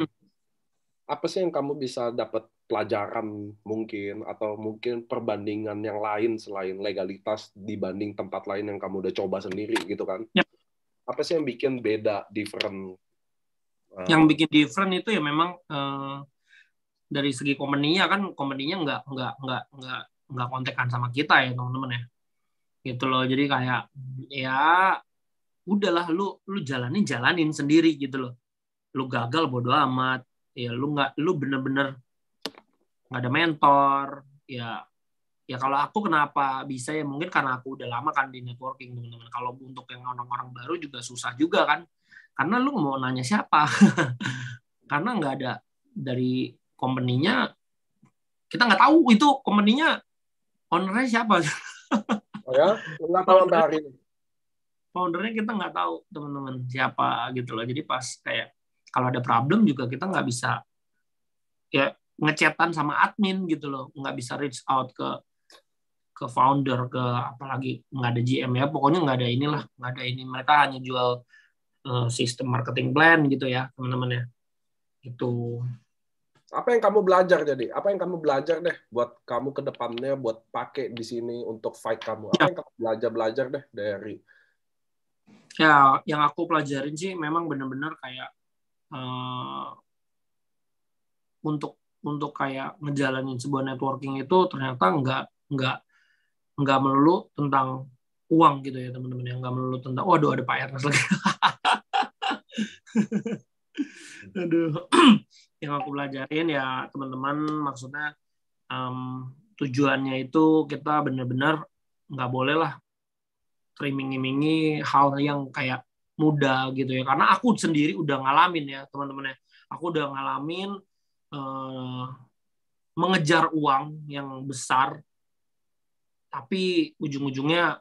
apa sih yang kamu bisa dapat pelajaran mungkin, atau mungkin perbandingan yang lain selain legalitas dibanding tempat lain yang kamu udah coba sendiri gitu kan? Yep. Apa sih yang bikin beda, different? Yang bikin different itu ya memang dari segi company-nya kan, company-nya nggak kontekan sama kita ya teman-teman ya, gitu loh. Jadi kayak ya udahlah, lu jalanin sendiri gitu loh. Lu gagal bodo amat ya, lu bener-bener nggak ada mentor ya. Kalau aku kenapa bisa ya mungkin karena aku udah lama kan di networking teman-teman. Kalau untuk yang orang-orang baru juga susah juga kan, karena lu mau nanya siapa karena nggak ada dari company-nya, kita nggak tahu itu company-nya owner-nya siapa. Oh ya, nggak tahu dari foundernya kita nggak tahu teman-teman siapa gitu loh. Jadi pas kayak kalau ada problem juga kita nggak bisa ya ngechatan sama admin gitu loh, nggak bisa reach out ke founder, ke apalagi nggak ada GM ya, pokoknya nggak ada inilah, nggak ada ini. Mereka hanya jual sistem marketing plan gitu ya teman-teman ya. Itu. Apa yang kamu belajar jadi? Apa yang kamu belajar deh buat kamu ke depannya, buat pakai di sini untuk fight kamu? Apa yang kamu belajar deh dari? Ya, yang aku pelajarin sih memang benar-benar kayak untuk kayak ngejalanin sebuah networking itu ternyata nggak melulu tentang uang gitu ya teman-teman, yang nggak melulu tentang waduh ada Pak Ernest lagi. Aduh. Yang aku pelajarin ya teman-teman, maksudnya tujuannya itu kita benar-benar nggak boleh lah teriming-imingi hal yang kayak mudah gitu ya, karena aku sendiri udah ngalamin ya teman-teman ya, aku udah ngalamin mengejar uang yang besar tapi ujung-ujungnya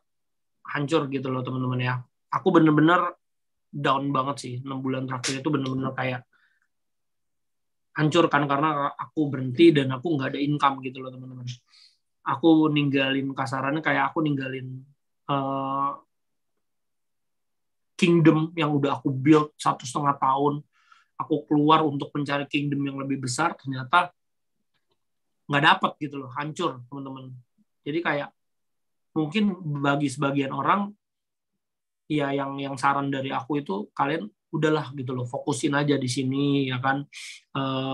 hancur gitu loh teman-teman ya. Aku bener-bener down banget sih 6 bulan terakhir itu, bener-bener kayak hancur kan, karena aku berhenti dan aku nggak ada income gitu loh teman-teman. Aku ninggalin, kasarannya kayak aku ninggalin kingdom yang udah aku build 1,5 tahun. Aku keluar untuk mencari kingdom yang lebih besar, ternyata nggak dapat gitu loh, hancur teman-teman. Jadi kayak mungkin bagi sebagian orang ya yang saran dari aku itu kalian udahlah gitu loh, fokusin aja di sini ya kan,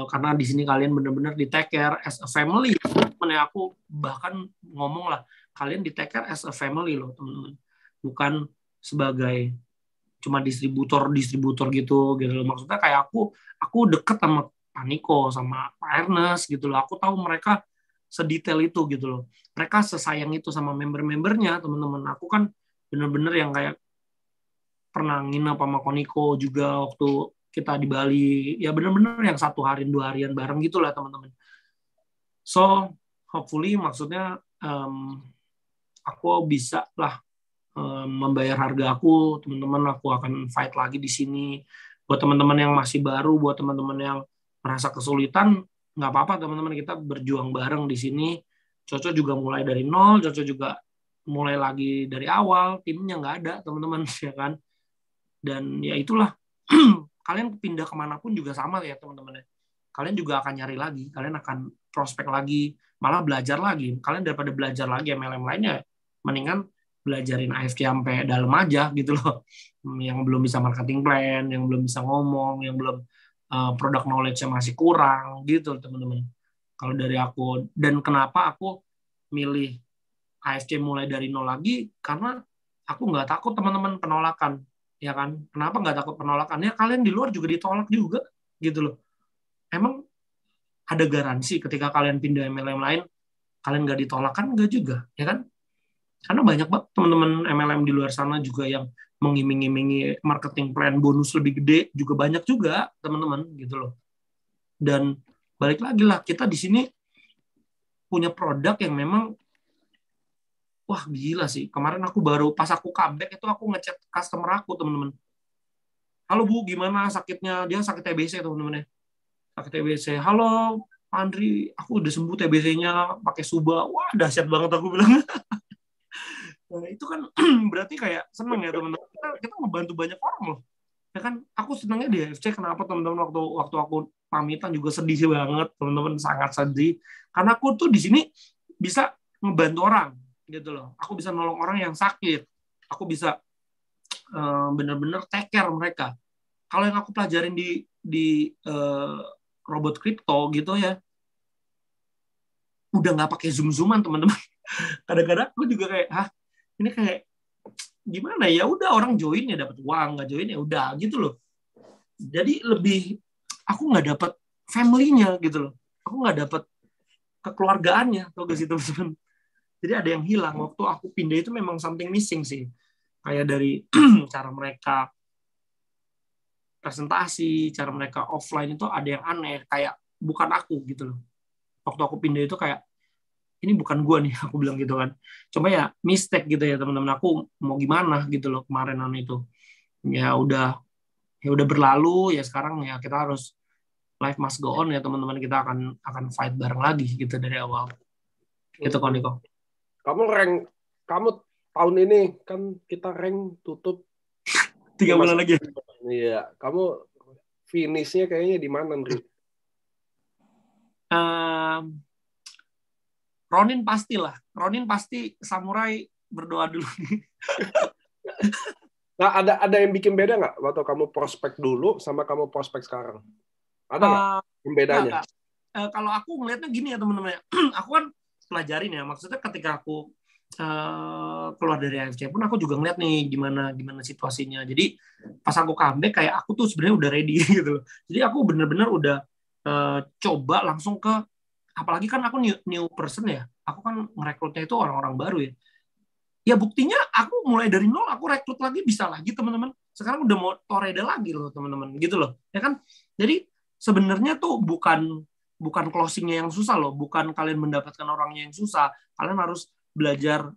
karena di sini kalian benar-benar di take care as a family. Temen aku bahkan ngomong lah, kalian di take care as a family loh teman-teman, bukan sebagai cuma distributor gitu loh. Maksudnya kayak aku deket sama Pak Niko sama Pak Ernest gitu loh, aku tahu mereka sedetail itu gitu loh, mereka sesayang itu sama member-membernya teman-teman. Aku kan bener-bener yang kayak pernah nginep sama Koniko juga waktu kita di Bali, ya bener-bener yang 1 hari 2 harian bareng gitulah teman-teman. So hopefully maksudnya aku bisa lah membayar harga aku teman-teman. Aku akan fight lagi di sini buat teman-teman yang masih baru, buat teman-teman yang merasa kesulitan, nggak apa-apa teman-teman, kita berjuang bareng di sini. Coco juga mulai dari nol, Coco juga mulai lagi dari awal, timnya nggak ada teman-teman ya kan. Dan ya itulah, kalian pindah kemanapun juga sama ya teman-teman ya. Kalian juga akan nyari lagi, kalian akan prospek lagi, malah belajar lagi. Kalian daripada belajar lagi MLM lainnya, mendingan belajarin AFC sampai dalam aja gitu loh. Yang belum bisa marketing plan, yang belum bisa ngomong, yang belum product knowledge-nya masih kurang gitu teman-teman. Kalau dari aku, dan kenapa aku milih AFC mulai dari nol lagi, karena aku nggak takut teman-teman penolakan, ya kan? Kenapa nggak takut penolakan? Ya kalian di luar juga ditolak juga, gitu loh. Emang ada garansi ketika kalian pindah MLM lain, kalian nggak ditolak kan? Nggak juga, ya kan? Karena banyak banget teman-teman MLM di luar sana juga yang mengiming-imingi marketing plan bonus lebih gede, juga banyak juga teman-teman, gitu loh. Dan balik lagi lah, kita di sini punya produk yang memang wah gila sih. Kemarin aku baru pas aku comeback itu aku ngechat customer aku teman-teman. Halo Bu, gimana sakitnya? Dia sakit TBC teman-teman ya. Sakit TBC. Halo Pak Andri, aku udah sembuh TBC-nya pakai Suba. Wah dahsyat banget aku bilang. Nah, itu kan berarti kayak seneng ya teman-teman. Kita membantu banyak orang loh. Ya kan aku senangnya di AFC. Kenapa teman-teman waktu aku pamitan juga sedih banget teman-teman, sangat sedih. Karena aku tuh di sini bisa ngebantu orang gitu loh. Aku bisa nolong orang yang sakit. Aku bisa benar-benar take care mereka. Kalau yang aku pelajarin di robot kripto gitu ya, udah nggak pakai zoom-zooman teman-teman. Kadang-kadang aku juga kayak, ini kayak gimana ya? Udah orang join ya dapat uang, nggak join ya udah gitu loh. Jadi lebih aku nggak dapat family-nya gitu loh. Aku nggak dapat kekeluargaannya tuh ke situ teman-teman. Jadi ada yang hilang. Waktu aku pindah itu memang something missing sih. Kayak dari cara mereka presentasi, cara mereka offline itu ada yang aneh. Kayak bukan aku gitu loh. Waktu aku pindah itu kayak, ini bukan gua nih, aku bilang gitu kan. Cuma ya mistake gitu ya teman-teman. Aku mau gimana gitu loh kemarinan itu. Ya udah berlalu, ya sekarang ya kita harus life must go on ya teman-teman. Kita akan fight bareng lagi gitu dari awal. Gitu kan Niko. Kamu tahun ini kan kita rank tutup 3 bulan lagi. Iya, kamu finishnya kayaknya di mana, Nri? Ronin pastilah. Ronin pasti samurai berdoa dulu nih. Nah, ada yang bikin beda nggak waktu kamu prospek dulu sama kamu prospek sekarang? Ada nggak pembedanya? Kalau aku ngelihatnya gini ya teman-teman. Aku kan pelajarin ya. Maksudnya ketika aku keluar dari AFC pun aku juga ngeliat nih gimana situasinya. Jadi pas aku comeback kayak aku tuh sebenarnya udah ready gitu. Jadi aku bener-bener udah coba langsung ke, apalagi kan aku new person ya. Aku kan merekrutnya itu orang-orang baru ya. Ya buktinya aku mulai dari nol, aku rekrut lagi bisa lagi teman-teman. Sekarang udah mau toreda lagi loh teman-teman, gitu loh. Ya kan? Jadi sebenarnya tuh bukan closingnya yang susah loh, bukan kalian mendapatkan orangnya yang susah. Kalian harus belajar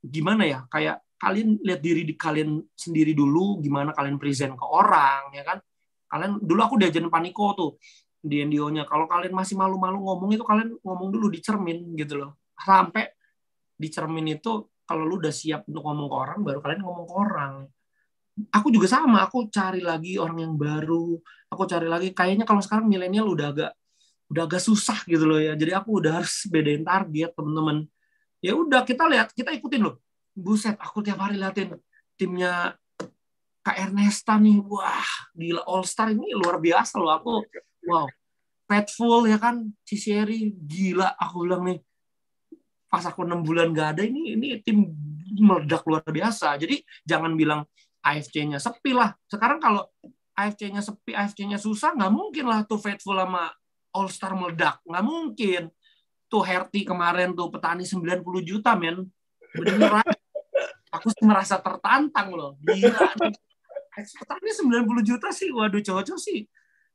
gimana ya? Kayak kalian lihat diri kalian sendiri dulu, gimana kalian present ke orang, ya kan? Kalian dulu aku diajarin Paniko tuh di NDO-nya. Kalau kalian masih malu-malu ngomong itu, kalian ngomong dulu di cermin gitu loh. Sampai di cermin itu kalau lu udah siap untuk ngomong ke orang, baru kalian ngomong ke orang. Aku juga sama, aku cari lagi orang yang baru, aku cari lagi. Kayaknya kalau sekarang milenial udah agak susah gitu loh ya. Jadi aku udah harus bedain target teman-teman. Ya udah kita lihat, kita ikutin loh. Buset, aku tiap hari liatin timnya Kak Ernesta nih. Wah, gila, All Star ini luar biasa loh. Aku wow, Fatful ya kan, Cicieri gila. Aku bilang nih, pas aku 6 bulan gak ada, ini tim meledak luar biasa. Jadi jangan bilang AFC-nya sepi lah. Sekarang kalau AFC-nya sepi, AFC-nya susah, nggak mungkin lah tuh Fatful sama All Star meledak. Nggak mungkin. Tuh Herty kemarin tuh petani 90 juta, men. Beneran. Aku merasa tertantang loh. Gila. Petani 90 juta sih, waduh cocok sih.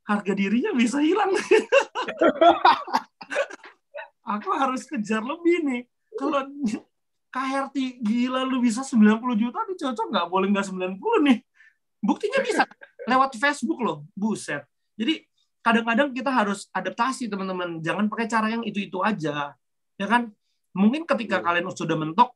Harga dirinya bisa hilang. Aku harus kejar lebih nih. Kalau KRT gila lu bisa 90 juta nih cocok nggak? Boleh nggak 90 nih. Buktinya bisa lewat Facebook loh. Buset. Jadi kadang-kadang kita harus adaptasi teman-teman. Jangan pakai cara yang itu-itu aja. Ya kan? Mungkin ketika kalian sudah mentok,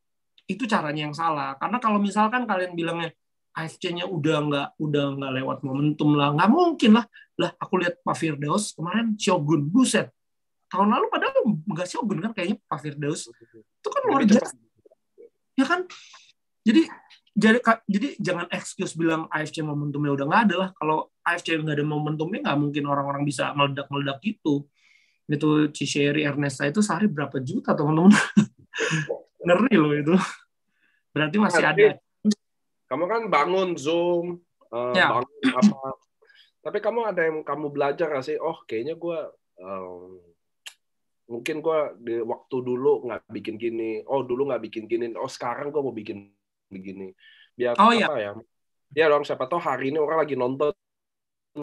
itu caranya yang salah. Karena kalau misalkan kalian bilangnya AFC-nya udah nggak lewat momentum lah, nggak mungkin lah. Lah aku lihat Pak Firdaus kemarin Shogun, buset. Tahun lalu padahal nggak Shogun kan kayaknya Pak Firdaus. Itu kan luar biasa. Ya kan? Jadi jangan excuse bilang AFC momentumnya udah nggak ada lah. Kalau AFC nggak ada momentumnya, nggak mungkin orang-orang bisa meledak-meledak gitu. Itu Cisheri Ernesta itu sehari berapa juta teman-teman? Ngeri loh itu. Berarti masih ada. Kamu kan bangun Zoom, bangun apa. Tapi kamu ada yang kamu belajar nggak sih? Oh, kayaknya gue mungkin gue di waktu dulu nggak bikin gini. Oh, dulu nggak bikin gini. Oh, sekarang gue mau bikin begini. Biar apa ya? Ya dong, siapa tahu hari ini orang lagi nonton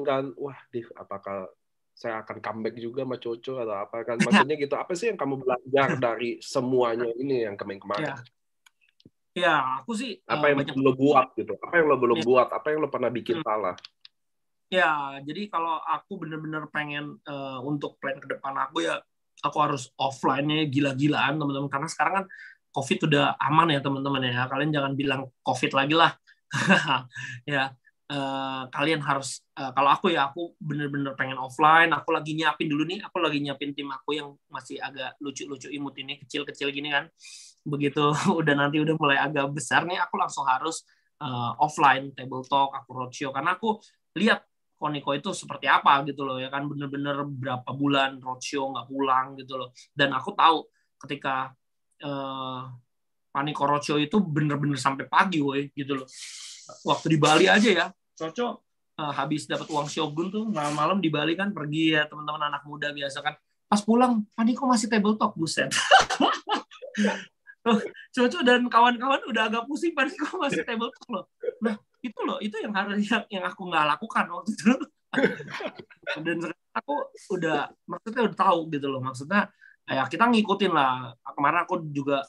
kan. Wah, apakah saya akan comeback juga sama Coco atau apa kan? Maksudnya gitu. Apa sih yang kamu belajar dari semuanya ini yang kemarin? Ya, aku sih apa yang lo buat gitu? Apa yang lo belum buat? Apa yang lo pernah bikin salah? Ya, jadi kalau aku benar-benar pengen untuk plan ke depan aku ya, aku harus offline-nya gila-gilaan teman-teman. Karena sekarang kan COVID udah aman ya teman-teman ya. Kalian jangan bilang COVID lagi lah. Ya, kalian harus kalau aku benar-benar pengen offline. Aku lagi nyiapin dulu nih. Aku lagi nyiapin tim aku yang masih agak lucu-lucu imut ini, kecil-kecil gini kan. Begitu udah mulai agak besar nih, aku langsung harus offline table talk, aku roadshow karena aku lihat Koniko itu seperti apa gitu loh ya kan, bener-bener berapa bulan roadshow nggak pulang gitu loh, dan aku tahu ketika Paniko roadshow itu bener-bener sampai pagi woy gitu loh. Waktu di Bali aja ya Coco habis dapat uang Shogun tuh malam-malam di Bali kan pergi ya teman-teman anak muda biasa kan, pas pulang Paniko masih table talk, buset. Coco dan kawan-kawan udah agak pusing, Paniko masih table talk loh. Nah itu yang harus yang aku nggak lakukan waktu itu. Dan aku maksudnya udah tahu gitu loh, maksudnya ya kita ngikutin lah. Kemarin aku juga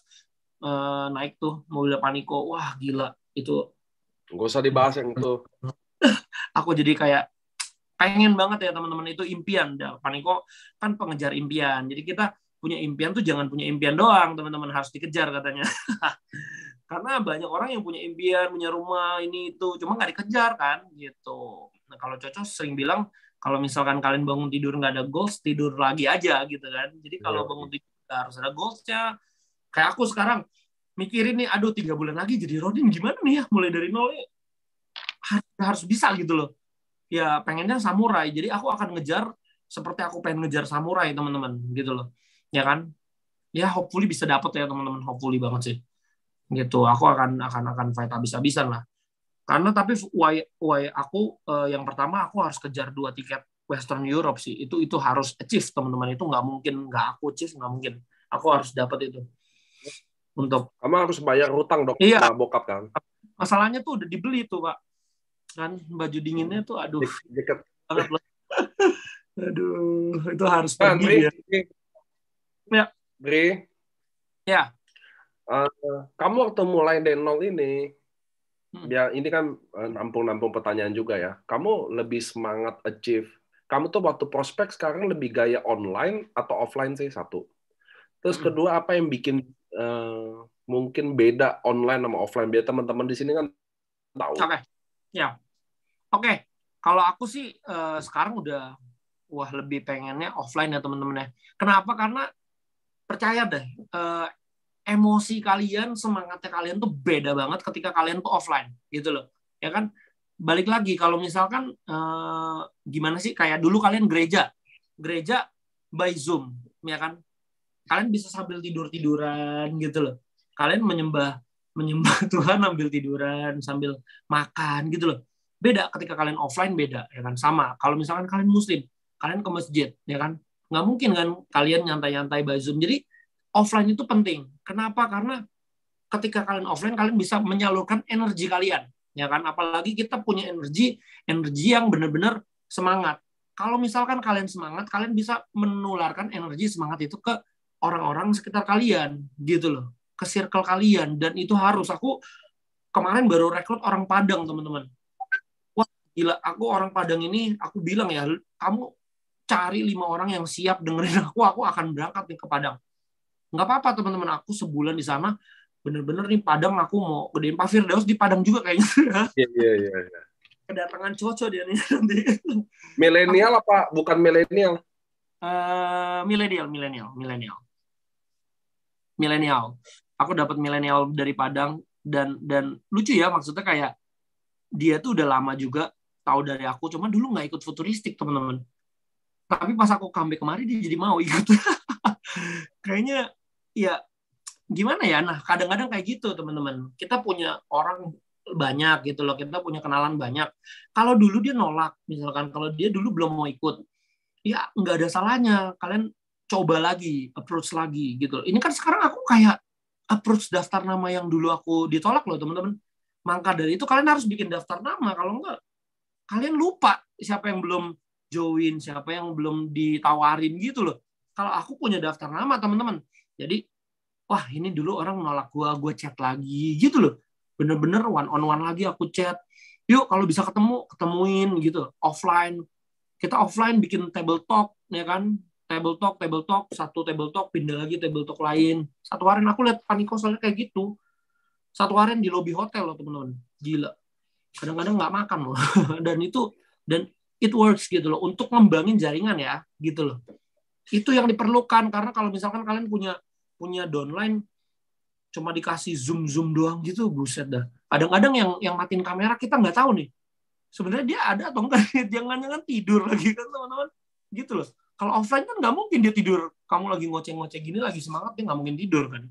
naik tuh mobil Paniko, wah gila itu. Nggak usah dibahas yang itu. Aku jadi kayak pengen banget ya teman-teman, itu impian. Paniko kan pengejar impian, jadi kita punya impian tuh jangan punya impian doang teman-teman, harus dikejar katanya. Karena banyak orang yang punya impian, punya rumah ini itu, cuma nggak dikejar kan gitu. Nah kalau Coco sering bilang kalau misalkan kalian bangun tidur nggak ada goals, tidur lagi aja gitu kan. Jadi kalau bangun tidur harus ada goalsnya. Kayak aku sekarang mikirin nih, aduh 3 bulan lagi jadi Rodin gimana nih ya, mulai dari nol harus bisa gitu loh. Ya pengennya samurai, jadi aku akan ngejar seperti aku pengen ngejar samurai teman-teman gitu loh. Ya kan? Ya hopefully bisa dapat ya teman-teman, hopefully banget sih. Gitu. Aku akan fight habis-habisan lah. Karena tapi aku yang pertama aku harus kejar 2 tiket Western Europe sih. Itu harus achieve teman-teman, itu nggak mungkin nggak aku achieve, nggak mungkin. Aku harus dapat itu. Untuk kamu harus bayar hutang dong sama bokap kan. Masalahnya tuh udah dibeli tuh, Pak. Kan baju dinginnya tuh aduh. Deket banget loh. Aduh, itu harus pergi ya. Ya. Bri. Ya. Kamu waktu mulai dari nol ini, ya ini kan nampung pertanyaan juga ya. Kamu lebih semangat achieve. Kamu tuh waktu prospek sekarang lebih gaya online atau offline sih, satu. Terus kedua, apa yang bikin mungkin beda online sama offline? Biar teman-teman di sini kan tahu. Oke. Ya. Oke. Kalau aku sih sekarang udah lebih pengennya offline ya teman-teman ya. Kenapa? Karena percaya deh, emosi kalian, semangatnya kalian tuh beda banget ketika kalian tuh offline gitu loh. Ya kan? Balik lagi kalau misalkan gimana sih, kayak dulu kalian gereja by Zoom, ya kan? Kalian bisa sambil tiduran gitu loh. Kalian menyembah Tuhan sambil tiduran, sambil makan gitu loh. Beda ketika kalian offline, beda ya kan. Sama kalau misalkan kalian muslim, kalian ke masjid ya kan, nggak mungkin kan kalian nyantai-nyantai by Zoom. Jadi offline itu penting. Kenapa? Karena ketika kalian offline, kalian bisa menyalurkan energi kalian ya kan. Apalagi kita punya energi yang benar-benar semangat. Kalau misalkan kalian semangat, kalian bisa menularkan energi semangat itu ke orang-orang sekitar kalian gitu loh, ke circle kalian. Dan itu harus, aku kemarin baru rekrut orang Padang teman-teman. Wah gila, aku orang Padang ini, aku bilang ya, kamu cari 5 orang yang siap dengerin aku akan berangkat nih ke Padang. Nggak apa-apa teman-teman, aku sebulan di sana bener-bener nih Padang aku mau gedein Pak Firdaus di Padang juga kayaknya. Iya. Kedatangan Coco dia nih nanti. Milenial apa bukan milenial? Milenial. Aku dapat milenial dari Padang dan lucu ya, maksudnya kayak dia tuh udah lama juga tahu dari aku, cuman dulu nggak ikut futuristik teman-teman. Tapi pas aku comeback kemarin dia jadi mau ikut. Kayaknya ya gimana ya. Nah kadang-kadang kayak gitu teman-teman. Kita punya orang banyak gitu loh, kita punya kenalan banyak. Kalau dulu dia nolak, misalkan kalau dia dulu belum mau ikut, ya nggak ada salahnya kalian coba lagi, approach lagi gitu. Ini kan sekarang aku kayak approach daftar nama yang dulu aku ditolak loh teman-teman. Maka dari itu kalian harus bikin daftar nama, kalau enggak kalian lupa siapa yang belum join, siapa yang belum ditawarin gitu loh. Kalau aku punya daftar nama teman-teman, jadi wah ini dulu orang nolak gue chat lagi gitu loh. Bener-bener one on one lagi aku chat. Yuk kalau bisa ketemuin gitu, offline. Kita offline bikin table talk, ya kan? Table talk, satu table talk, pindah lagi table talk lain. Satu hari aku lihat Paniko soalnya kayak gitu. Satu hari di lobby hotel loh teman-teman. Gila. Kadang-kadang nggak makan loh. Dan it works gitu loh. Untuk ngembangin jaringan ya, gitu loh. Itu yang diperlukan, karena kalau misalkan kalian punya downline cuma dikasih zoom doang gitu, buset dah. Kadang-kadang yang matiin kamera kita nggak tahu nih. Sebenarnya dia ada atau enggak, jangan-jangan tidur lagi kan teman-teman. Gitu loh. Kalau offline kan nggak mungkin dia tidur. Kamu lagi ngoceh-ngoceh gini lagi semangat, dia nggak mungkin tidur kan.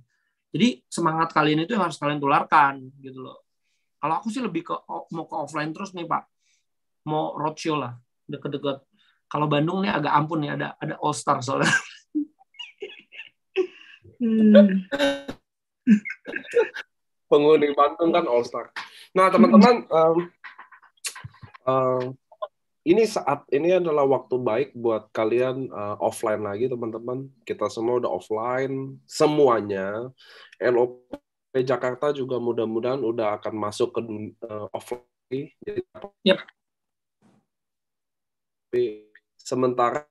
Jadi semangat kalian itu yang harus kalian tularkan gitu loh. Kalau aku sih lebih mau ke offline terus nih Pak. Mau roadshow lah, deket-deket. Kalau Bandung nih agak ampun nih, ada All Star soalnya. Penghuni Bandung kan All Star. Nah teman-teman, ini adalah waktu baik buat kalian offline lagi teman-teman. Kita semua udah offline semuanya. LOP Jakarta juga mudah-mudahan udah akan masuk ke offline. Jadi yep. Sementara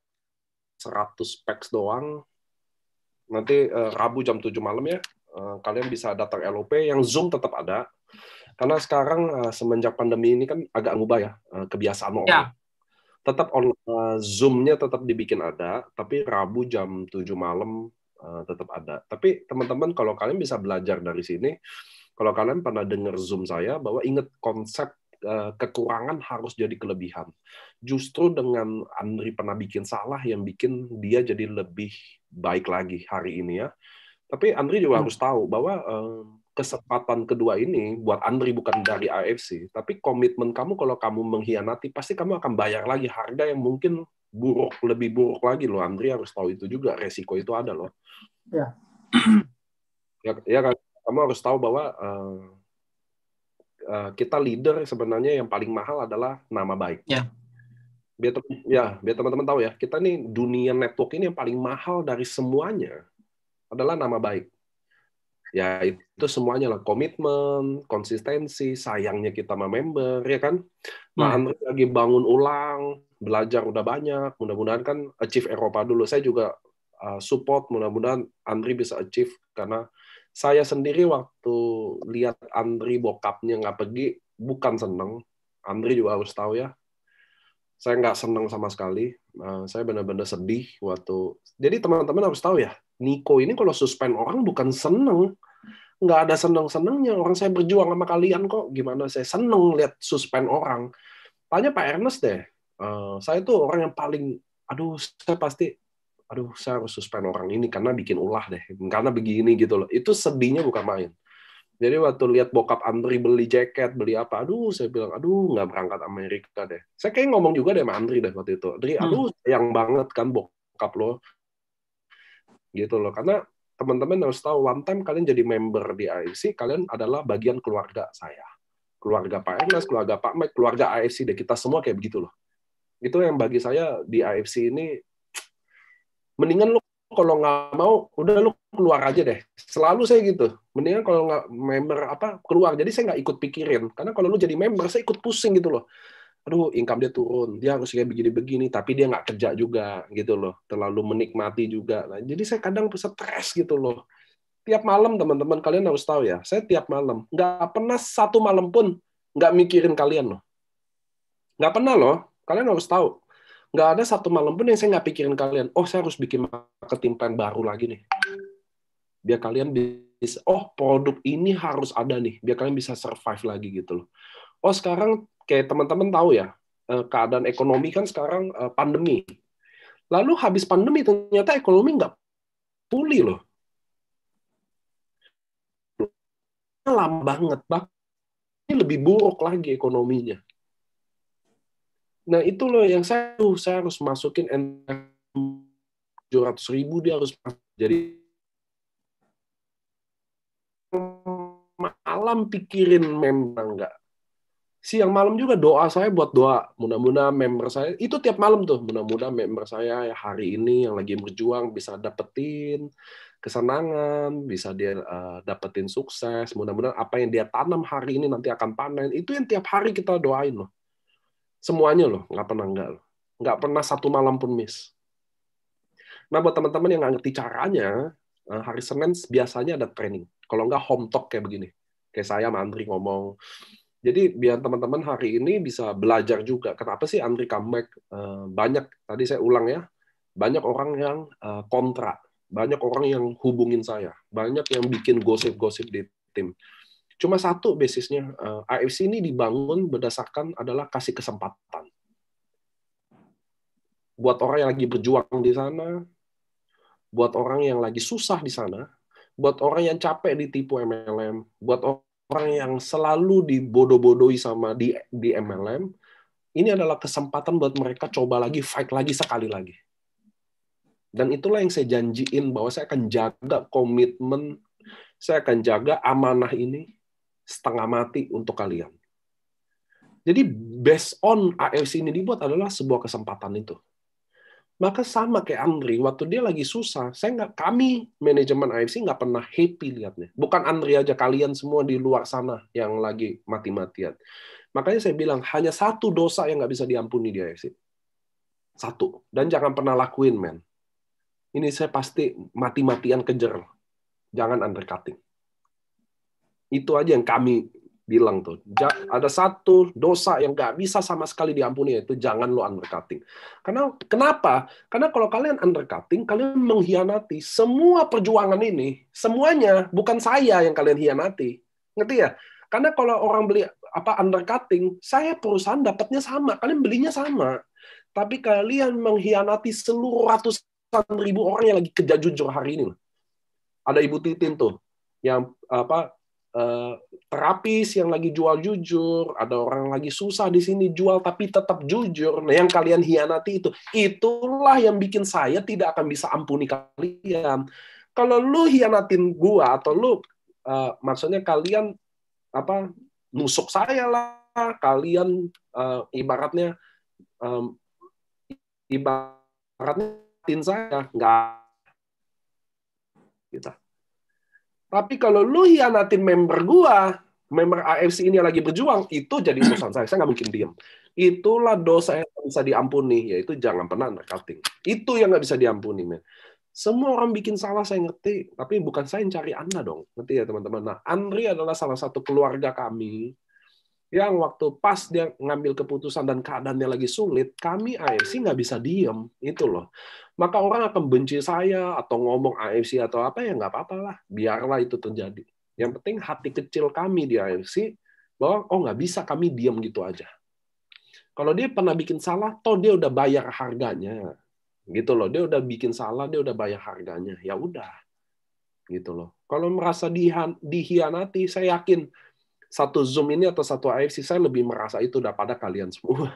100 packs doang. Nanti Rabu jam 7 malam ya. Kalian bisa datang LOP, yang Zoom tetap ada. Karena sekarang semenjak pandemi ini kan agak ngubah ya kebiasaan orang. Tetap Zoom-nya tetap dibikin ada, tapi Rabu jam 7 malam tetap ada. Tapi teman-teman kalau kalian bisa belajar dari sini, kalau kalian pernah dengar Zoom saya, bahwa ingat konsep kekurangan harus jadi kelebihan. Justru dengan Andri pernah bikin salah yang bikin dia jadi lebih baik lagi hari ini ya. Tapi Andri juga harus tahu bahwa kesempatan kedua ini buat Andri bukan dari AFC, tapi komitmen kamu kalau kamu mengkhianati, pasti kamu akan bayar lagi harga yang mungkin lebih buruk lagi loh. Andri harus tahu itu juga, resiko itu ada loh. Ya. Ya kan, kamu harus tahu bahwa kita leader sebenarnya yang paling mahal adalah nama baik. Ya. Biar teman-teman tahu ya, kita nih dunia network ini yang paling mahal dari semuanya adalah nama baik. Ya itu semuanya lah, komitmen, konsistensi, sayangnya kita sama member, ya kan? Nah, Andri lagi bangun ulang, belajar udah banyak, mudah-mudahan kan achieve Eropa dulu. Saya juga support, mudah-mudahan Andri bisa achieve, karena saya sendiri waktu lihat Andri bokapnya nggak pergi, bukan seneng. Andri juga harus tahu ya, saya nggak seneng sama sekali. Saya benar-benar sedih waktu. Jadi teman-teman harus tahu ya, Nico ini kalau suspend orang bukan seneng, nggak ada seneng-senengnya. Orang saya berjuang sama kalian kok, gimana saya seneng lihat suspend orang. Tanya Pak Ernest deh, saya tuh orang yang paling, saya harus suspend orang ini karena bikin ulah deh, karena begini gitu loh. Itu sedihnya bukan main. Jadi waktu lihat bokap Andri beli jaket, beli apa, saya bilang, nggak berangkat Amerika deh. Saya kayak ngomong juga deh sama Andri deh waktu itu. Andri, sayang banget kan bokap lo. Gitu loh. Karena teman-teman harus tahu, one time kalian jadi member di AFC, kalian adalah bagian keluarga saya. Keluarga Pak Ernest, keluarga Pak Mike, keluarga AFC deh. Kita semua kayak begitu loh. Itu yang bagi saya di AFC ini, mendingan lo kalau nggak mau, udah lu keluar aja deh. Selalu saya gitu. Mendingan kalau nggak member keluar. Jadi saya nggak ikut pikirin. Karena kalau lu jadi member, saya ikut pusing gitu loh. Income dia turun. Dia harus kayak begini-begini. Tapi dia nggak kerja juga gitu loh. Terlalu menikmati juga. Nah, jadi saya kadang stres gitu loh. Tiap malam, teman-teman, kalian harus tahu ya, saya tiap malam, nggak pernah satu malam pun nggak mikirin kalian loh. Nggak pernah loh, kalian harus tahu. Nggak ada satu malam pun yang saya nggak pikirin kalian. Oh, saya harus bikin marketing plan baru lagi nih. Biar kalian bisa, oh produk ini harus ada nih, biar kalian bisa survive lagi gitu loh. Oh, sekarang kayak teman-teman tahu ya, keadaan ekonomi kan sekarang pandemi. Lalu habis pandemi ternyata ekonomi nggak pulih loh. Lama banget, bahkan lebih buruk lagi ekonominya. Nah, itu loh yang saya harus masukin 700.000 dia harus masuk. Jadi malam pikirin memang nggak. Siang malam juga doa saya buat doa. Mudah-mudahan member saya, itu tiap malam tuh, mudah-mudahan member saya hari ini yang lagi berjuang bisa dapetin kesenangan, bisa dia dapetin sukses. Mudah-mudahan apa yang dia tanam hari ini nanti akan panen. Itu yang tiap hari kita doain loh. Semuanya loh, nggak pernah enggak loh. Nggak pernah satu malam pun miss. Nah, buat teman-teman yang nggak ngerti caranya, hari Senin biasanya ada training. Kalau nggak home talk kayak begini. Kayak saya sama Andri ngomong. Jadi biar teman-teman hari ini bisa belajar juga. Kenapa sih Andri comeback? Banyak, tadi saya ulang ya, banyak orang yang kontra. Banyak orang yang hubungin saya. Banyak yang bikin gosip-gosip di tim. Cuma satu basisnya, AFC ini dibangun berdasarkan adalah kasih kesempatan. Buat orang yang lagi berjuang di sana, buat orang yang lagi susah di sana, buat orang yang capek ditipu MLM, buat orang yang selalu dibodoh-bodohi sama di MLM, ini adalah kesempatan buat mereka coba lagi, fight lagi sekali lagi. Dan itulah yang saya janjiin bahwa saya akan jaga komitmen, saya akan jaga amanah ini setengah mati untuk kalian. Jadi based on AFC ini dibuat adalah sebuah kesempatan itu. Maka sama kayak Andri, waktu dia lagi susah, kami manajemen AFC nggak pernah happy lihatnya. Bukan Andri aja, kalian semua di luar sana yang lagi mati-matian. Makanya saya bilang, hanya satu dosa yang nggak bisa diampuni di AFC. Satu. Dan jangan pernah lakuin, men. Ini saya pasti mati-matian kejar. Jangan undercutting. Itu aja yang kami bilang tuh. Ada satu dosa yang nggak bisa sama sekali diampuni, yaitu jangan lo undercutting. Kenapa? Karena kalau kalian undercutting, kalian mengkhianati semua perjuangan ini. Semuanya, bukan saya yang kalian hianati. Ngerti ya? Karena kalau orang beli undercutting, saya perusahaan dapatnya sama, kalian belinya sama. Tapi kalian mengkhianati seluruh ratusan ribu orang yang lagi kerja jujur hari ini. Ada Ibu Titin tuh, yang terapis yang lagi jual jujur, ada orang lagi susah di sini jual tapi tetap jujur. Nah, yang kalian hianati itulah yang bikin saya tidak akan bisa ampuni kalian. Kalau lu hianatin gua atau lu maksudnya kalian nusuk saya lah, kalian ibaratnya tin saya nggak gitu. Tapi kalau lu hianatin member gua, member AFC ini lagi berjuang, itu jadi urusan saya. Saya nggak mungkin diam. Itulah dosa yang bisa diampuni, yaitu jangan pernah undercutting. Itu yang nggak bisa diampuni, men. Semua orang bikin salah, saya ngerti. Tapi bukan saya yang cari Anda dong. Ngerti ya, teman-teman? Nah, Andri adalah salah satu keluarga kami yang waktu pas dia ngambil keputusan dan keadaannya lagi sulit, kami AFC nggak bisa diem. Itu loh. Maka orang akan benci saya atau ngomong AFC atau apa, ya nggak apa-apa lah. Biarlah itu terjadi. Yang penting hati kecil kami di AFC bahwa nggak bisa kami diem gitu aja. Kalau dia pernah bikin salah, toh dia udah bayar harganya. Gitu loh. Dia udah bikin salah, dia udah bayar harganya. Ya udah. Gitu loh. Kalau merasa dihianati, saya yakin satu Zoom ini atau satu AFC saya lebih merasa itu daripada kalian semua.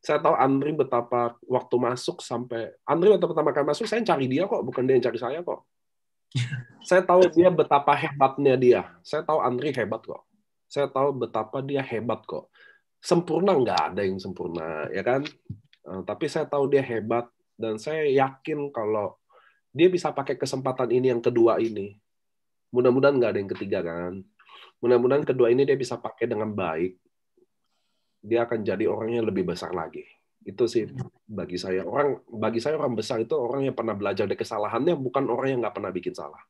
Saya tahu Andri betapa waktu masuk sampai Andri waktu pertama kali masuk saya cari dia kok, bukan dia yang cari saya kok. Saya tahu dia betapa hebatnya dia. Saya tahu Andri hebat kok. Saya tahu betapa dia hebat kok. Sempurna nggak ada yang sempurna, ya kan? Tapi saya tahu dia hebat dan saya yakin kalau dia bisa pakai kesempatan ini yang kedua ini. Mudah-mudahan nggak ada yang ketiga kan. Mudah-mudahan kedua ini dia bisa pakai dengan baik. Dia akan jadi orang yang lebih besar lagi. Itu sih bagi saya. Orang besar itu orang yang pernah belajar dari kesalahannya, bukan orang yang nggak pernah bikin salah.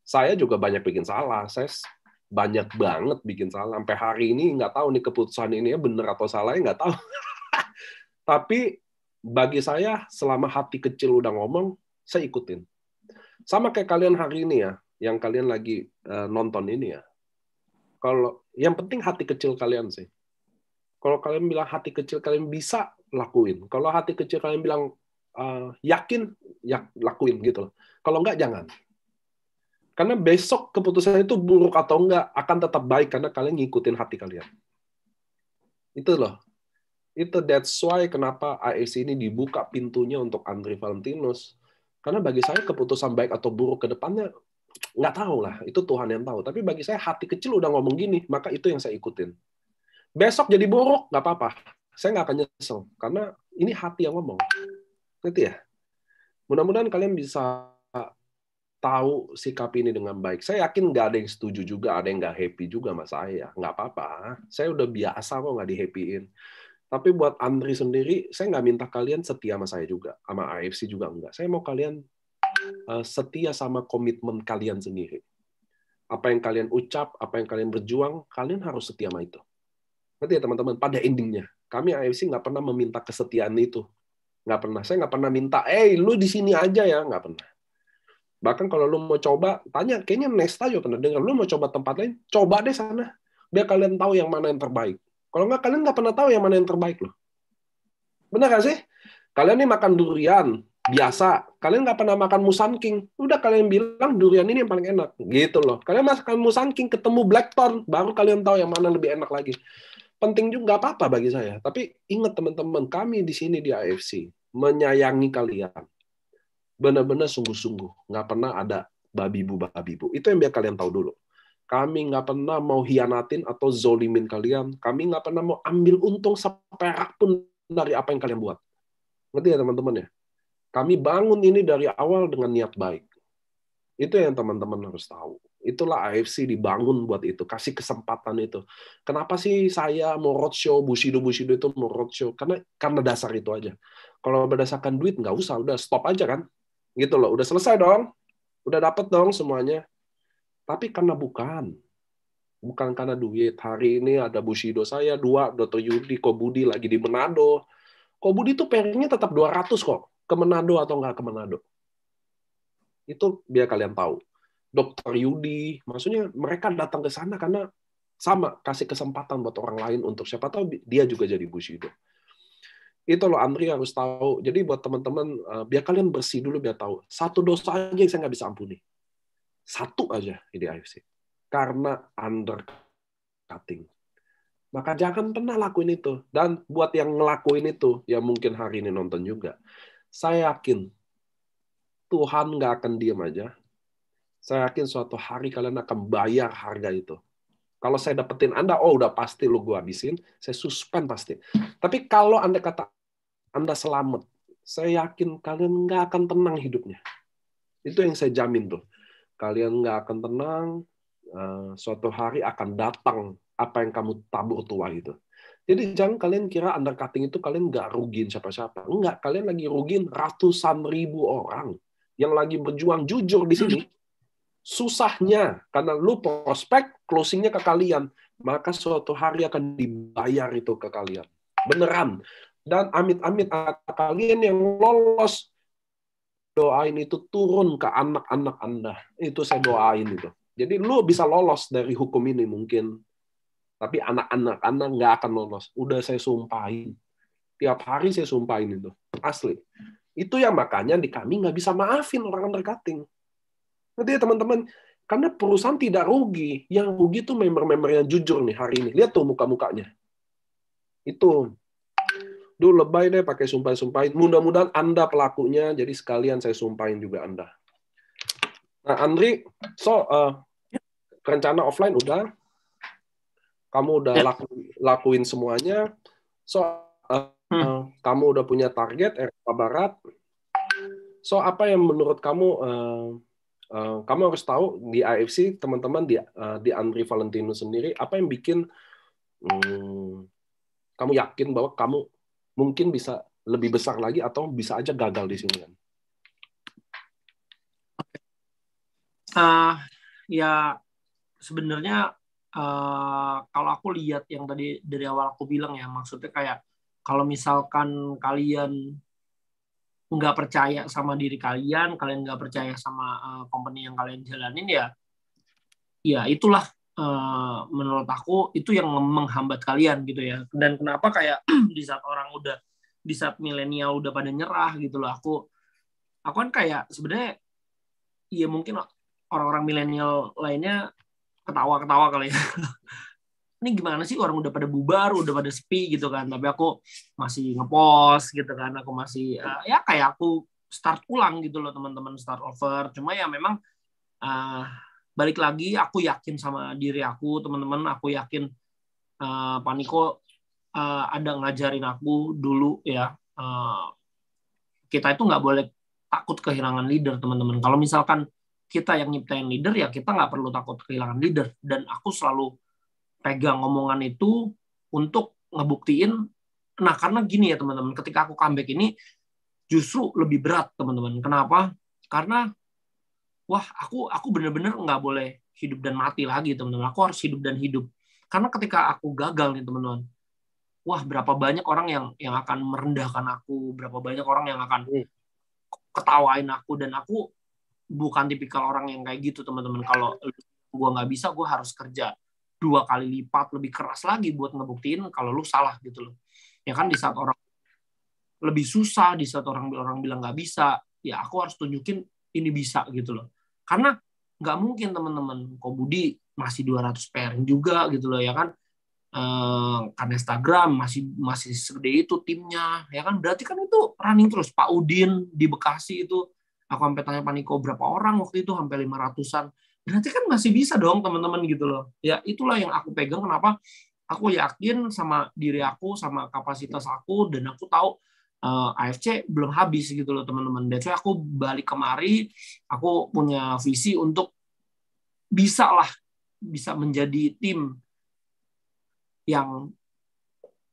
Saya juga banyak bikin salah. Saya banyak banget bikin salah. Sampai hari ini nggak tahu nih keputusan ini ya benar atau salah, nggak tahu. Tapi bagi saya, selama hati kecil udah ngomong, saya ikutin. Sama kayak kalian hari ini ya, yang kalian lagi nonton ini ya. Kalau yang penting hati kecil kalian sih. Kalau kalian bilang hati kecil kalian bisa, lakuin. Kalau hati kecil kalian bilang yakin, ya lakuin gitu. Kalau enggak, jangan. Karena besok keputusan itu buruk atau enggak akan tetap baik karena kalian ngikutin hati kalian. Itu loh. That's why kenapa AFC ini dibuka pintunya untuk Andri Valentinus. Karena bagi saya keputusan baik atau buruk ke depannya nggak tahu lah. Itu Tuhan yang tahu. Tapi bagi saya hati kecil udah ngomong gini, maka itu yang saya ikutin. Besok jadi buruk, nggak apa-apa. Saya nggak akan nyesel. Karena ini hati yang ngomong. Ngerti ya? Mudah-mudahan kalian bisa tahu sikap ini dengan baik. Saya yakin nggak ada yang setuju juga, ada yang nggak happy juga sama saya. Nggak apa-apa. Saya udah biasa kok nggak di-happyin. Tapi buat Andri sendiri, saya nggak minta kalian setia sama saya juga. Sama AFC juga enggak. Saya mau kalian setia sama komitmen kalian sendiri. Apa yang kalian ucap, apa yang kalian berjuang, kalian harus setia sama itu. Ngerti ya teman-teman? Pada endingnya, kami AFC nggak pernah meminta kesetiaan itu. Nggak pernah. Saya nggak pernah minta, lu di sini aja ya. Nggak pernah. Bahkan kalau lu mau coba, tanya, kayaknya Nesta juga pernah dengar, lu mau coba tempat lain, coba deh sana. Biar kalian tahu yang mana yang terbaik. Kalau nggak, kalian nggak pernah tahu yang mana yang terbaik loh. Benar nggak sih? Kalian nih makan durian, biasa. Kalian nggak pernah makan Musang King. Udah kalian bilang durian ini yang paling enak. Gitu loh. Kalian makan Musang King, ketemu Blackthorn, baru kalian tahu yang mana lebih enak lagi. Penting juga, nggak apa-apa bagi saya. Tapi ingat teman-teman, kami di sini di AFC menyayangi kalian. Benar-benar sungguh-sungguh. Nggak pernah ada babi-bu. Itu yang biar kalian tahu dulu. Kami nggak pernah mau hianatin atau zolimin kalian. Kami nggak pernah mau ambil untung seperak pun dari apa yang kalian buat. Ngerti ya teman-teman ya? Kami bangun ini dari awal dengan niat baik. Itu yang teman-teman harus tahu. Itulah AFC dibangun buat itu. Kasih kesempatan itu. Kenapa sih saya mau roadshow, Bushido itu mau roadshow? Karena dasar itu aja. Kalau berdasarkan duit, nggak usah. Udah stop aja kan? Gitu loh. Udah selesai dong. Udah dapet dong semuanya. Tapi karena bukan karena duit. Hari ini ada Bushido saya 2, Dr. Yudi, Kobudi lagi di Manado. Kobudi tuh pairingnya tetap 200 kok. Ke Manado atau nggak ke Manado. Itu biar kalian tahu. Dr. Yudi, maksudnya mereka datang ke sana karena sama, kasih kesempatan buat orang lain untuk siapa tahu dia juga jadi Bushido. Itu loh Andri harus tahu. Jadi buat teman-teman, biar kalian bersih dulu, biar tahu. Satu dosa aja yang saya nggak bisa ampuni. Satu aja di AFC. Karena undercutting. Maka jangan pernah lakuin itu. Dan buat yang ngelakuin itu, ya mungkin hari ini nonton juga, saya yakin Tuhan nggak akan diam aja. Saya yakin suatu hari kalian akan bayar harga itu. Kalau saya dapetin Anda, udah pasti lu gue habisin, saya suspend pasti. Tapi kalau Anda kata Anda selamat, saya yakin kalian nggak akan tenang hidupnya. Itu yang saya jamin tuh. Kalian nggak akan tenang, suatu hari akan datang apa yang kamu tabur tua itu. Jadi jangan kalian kira undercutting itu kalian nggak rugiin siapa-siapa. Enggak, kalian lagi rugiin ratusan ribu orang yang lagi berjuang jujur di sini. Susahnya, karena lu prospek, closingnya ke kalian. Maka suatu hari akan dibayar itu ke kalian. Beneran. Dan amit-amit kalian yang lolos, doain itu turun ke anak-anak Anda. Itu saya doain itu. Jadi lu bisa lolos dari hukum ini mungkin. Tapi anak-anak Anda nggak akan lolos. Udah saya sumpahin. Tiap hari saya sumpahin itu. Asli. Itu yang makanya di kami nggak bisa maafin orang undercutting. Nanti ya teman-teman, karena perusahaan tidak rugi. Yang rugi itu member-member yang jujur nih hari ini. Lihat tuh muka-mukanya. Itu. Duh, lebay deh pakai sumpahin-sumpahin. Mudah-mudahan Anda pelakunya, jadi sekalian saya sumpahin juga Anda. Nah, Andri, rencana offline udah. Kamu udah lakuin semuanya. Kamu udah punya target, Eropa Barat. Apa yang menurut kamu... kamu harus tahu di AFC teman-teman di Andri Valentinus sendiri apa yang bikin kamu yakin bahwa kamu mungkin bisa lebih besar lagi atau bisa aja gagal di sini kan? ya sebenarnya kalau aku lihat yang tadi dari awal aku bilang ya, maksudnya kayak kalau misalkan kalian nggak percaya sama diri kalian nggak percaya sama company yang kalian jalanin, ya itulah menurut aku itu yang menghambat kalian gitu ya. Dan kenapa kayak di saat milenial udah pada nyerah gitu loh, aku kan kayak sebenarnya ya mungkin orang-orang milenial lainnya ketawa-ketawa kali ya. Ini gimana sih orang udah pada bubar, udah pada sepi gitu kan, tapi aku masih ngepost gitu kan, aku masih ya kayak aku start ulang gitu loh teman-teman, start over. Cuma ya memang balik lagi, aku yakin sama diri aku teman-teman, aku yakin Pak Niko ada ngajarin aku dulu ya, kita itu nggak boleh takut kehilangan leader teman-teman. Kalau misalkan kita yang nyiptain leader, ya kita nggak perlu takut kehilangan leader. Dan aku selalu pegang omongan itu untuk ngebuktiin. Nah, karena gini ya teman-teman, ketika aku comeback ini justru lebih berat teman-teman. Kenapa? Karena wah, aku benar-benar nggak boleh hidup dan mati lagi teman-teman. Aku harus hidup dan hidup. Karena ketika aku gagal nih teman-teman, wah berapa banyak orang yang akan merendahkan aku, berapa banyak orang yang akan ketawain aku, dan aku bukan tipikal orang yang kayak gitu teman-teman. Kalau gue nggak bisa, gue harus kerja 2 kali lipat lebih keras lagi buat ngebuktiin kalau lu salah gitu loh. Ya kan, di saat orang lebih susah, di saat orang bilang nggak bisa, ya aku harus tunjukin ini bisa gitu loh. Karena nggak mungkin teman-teman, kok Budi masih 200 pairing juga gitu loh ya kan. Kan Instagram masih segede itu timnya ya kan, berarti kan itu running terus. Pak Udin di Bekasi itu, aku sampai tanya Pak Niko berapa orang waktu itu, sampai 500-an. Berarti kan masih bisa dong teman-teman gitu loh. Ya itulah yang aku pegang, kenapa aku yakin sama diri aku, sama kapasitas aku, dan aku tahu AFC belum habis gitu loh teman-teman. That's why aku balik kemari, aku punya visi untuk bisa menjadi tim yang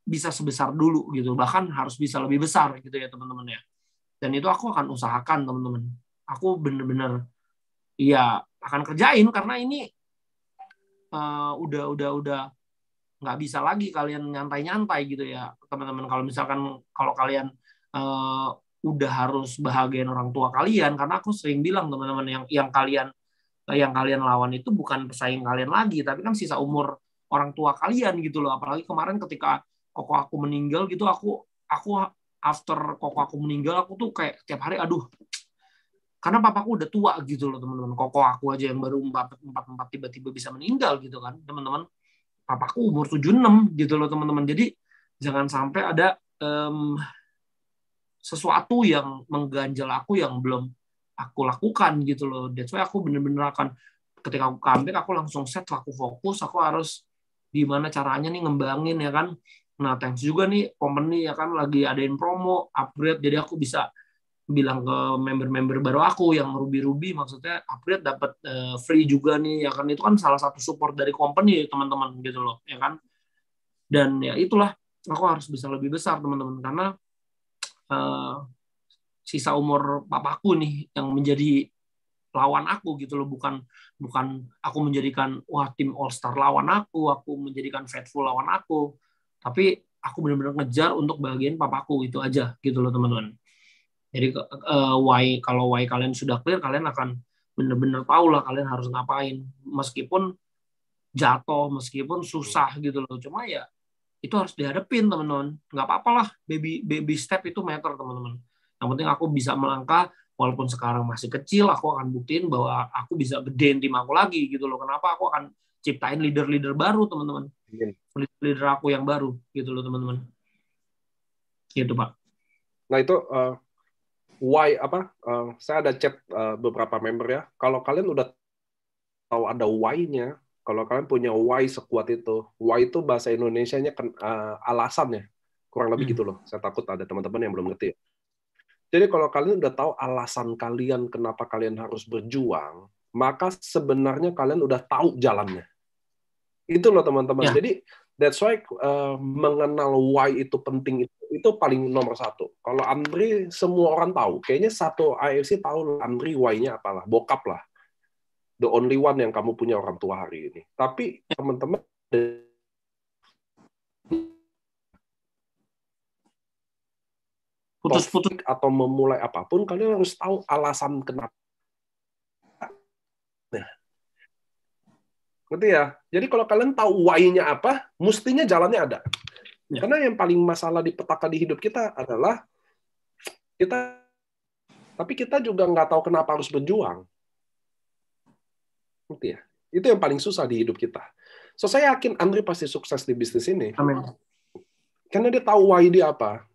bisa sebesar dulu gitu, bahkan harus bisa lebih besar gitu ya teman-teman ya. Dan itu aku akan usahakan teman-teman. Aku bener-bener ya akan kerjain, karena ini udah nggak bisa lagi kalian nyantai-nyantai gitu ya teman-teman. Kalau kalian udah harus bahagiain orang tua kalian, karena aku sering bilang teman-teman, yang kalian lawan itu bukan pesaing kalian lagi, tapi kan sisa umur orang tua kalian gitu loh. Apalagi kemarin ketika koko aku meninggal gitu, aku after koko aku meninggal, aku tuh kayak tiap hari aduh, karena papaku udah tua gitu loh teman-teman. Koko aku aja yang baru 44 tiba-tiba bisa meninggal gitu kan teman-teman. Papaku umur 76 gitu loh teman-teman. Jadi jangan sampai ada sesuatu yang mengganjal aku yang belum aku lakukan gitu loh. That's why aku bener-bener akan, ketika aku comeback, aku langsung set, aku fokus, aku harus gimana caranya nih ngembangin ya kan. Nah, thanks juga nih company ya kan lagi adain promo upgrade, jadi aku bisa bilang ke member-member baru aku yang ruby, maksudnya upgrade dapat free juga nih ya kan. Itu kan salah satu support dari company teman-teman gitu loh ya kan. Dan ya itulah, aku harus bisa lebih besar teman-teman, karena sisa umur papaku nih yang menjadi lawan aku gitu loh. Bukan aku menjadikan wah tim All Star lawan aku menjadikan Faithful lawan aku, tapi aku benar-benar ngejar untuk bagian papaku, itu aja gitu loh teman-teman. Jadi kalau why kalian sudah clear, kalian akan benar-benar tahu lah kalian harus ngapain, meskipun jatuh, meskipun susah gitu loh. Cuma ya itu harus dihadapin teman-teman. Nggak apa-apa lah, baby step itu matter teman-teman. Yang penting aku bisa melangkah, walaupun sekarang masih kecil, aku akan buktiin bahwa aku bisa gedein tim aku lagi gitu loh. Kenapa? Aku akan ciptain leader-leader baru teman-teman. Leader aku yang baru gitu loh teman-teman. Gitu Pak. Nah itu why apa? Saya ada chat beberapa member ya. Kalau kalian udah tahu ada why-nya, kalau kalian punya why sekuat itu, why itu bahasa Indonesianya alasan ya, kurang lebih gitu loh. Saya takut ada teman-teman yang belum ngerti. Jadi kalau kalian udah tahu alasan kalian kenapa kalian harus berjuang, maka sebenarnya kalian udah tahu jalannya. Itu loh teman-teman. Ya. Jadi that's why mengenal why itu penting, itu paling nomor satu. Kalau Andri semua orang tahu, kayaknya satu AFC tahu Andri why-nya apalah, bokap lah. the only one yang kamu punya orang tua hari ini. Tapi teman-teman Putus-putus. atau memulai apapun, kalian harus tahu alasan kenapa. Nah, ngerti ya? Jadi kalau kalian tahu why-nya apa, mestinya jalannya ada. Ya. Karena yang paling masalah di petaka di hidup kita adalah tapi kita juga nggak tahu kenapa harus berjuang. Ngerti ya? Itu yang paling susah di hidup kita. So saya yakin Andri pasti sukses di bisnis ini. Amin. Karena dia tahu why dia apa.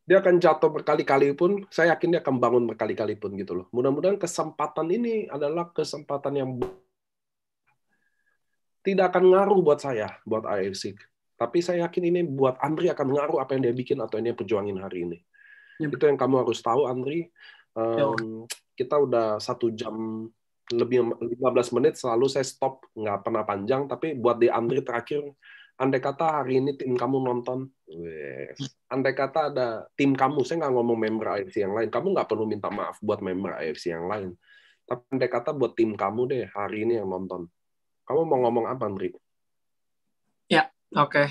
Dia akan jatuh berkali-kali pun, saya yakin dia akan bangun berkali-kali pun gitu loh. Mudah-mudahan kesempatan ini adalah kesempatan yang tidak akan ngaruh buat saya, buat AFC. Tapi saya yakin ini buat Andri akan ngaruh apa yang dia bikin atau yang dia perjuangin hari ini. Yep. Itu yang kamu harus tahu, Andri. Kita udah 1 jam lebih 15 menit, selalu saya stop, nggak pernah panjang. Tapi buat di Andri terakhir, andai kata hari ini tim kamu nonton, andai kata ada tim kamu, saya nggak ngomong member AFC yang lain, kamu nggak perlu minta maaf buat member AFC yang lain. Tapi andai kata buat tim kamu deh, hari ini yang nonton. Kamu mau ngomong apa, Andri? Ya, oke.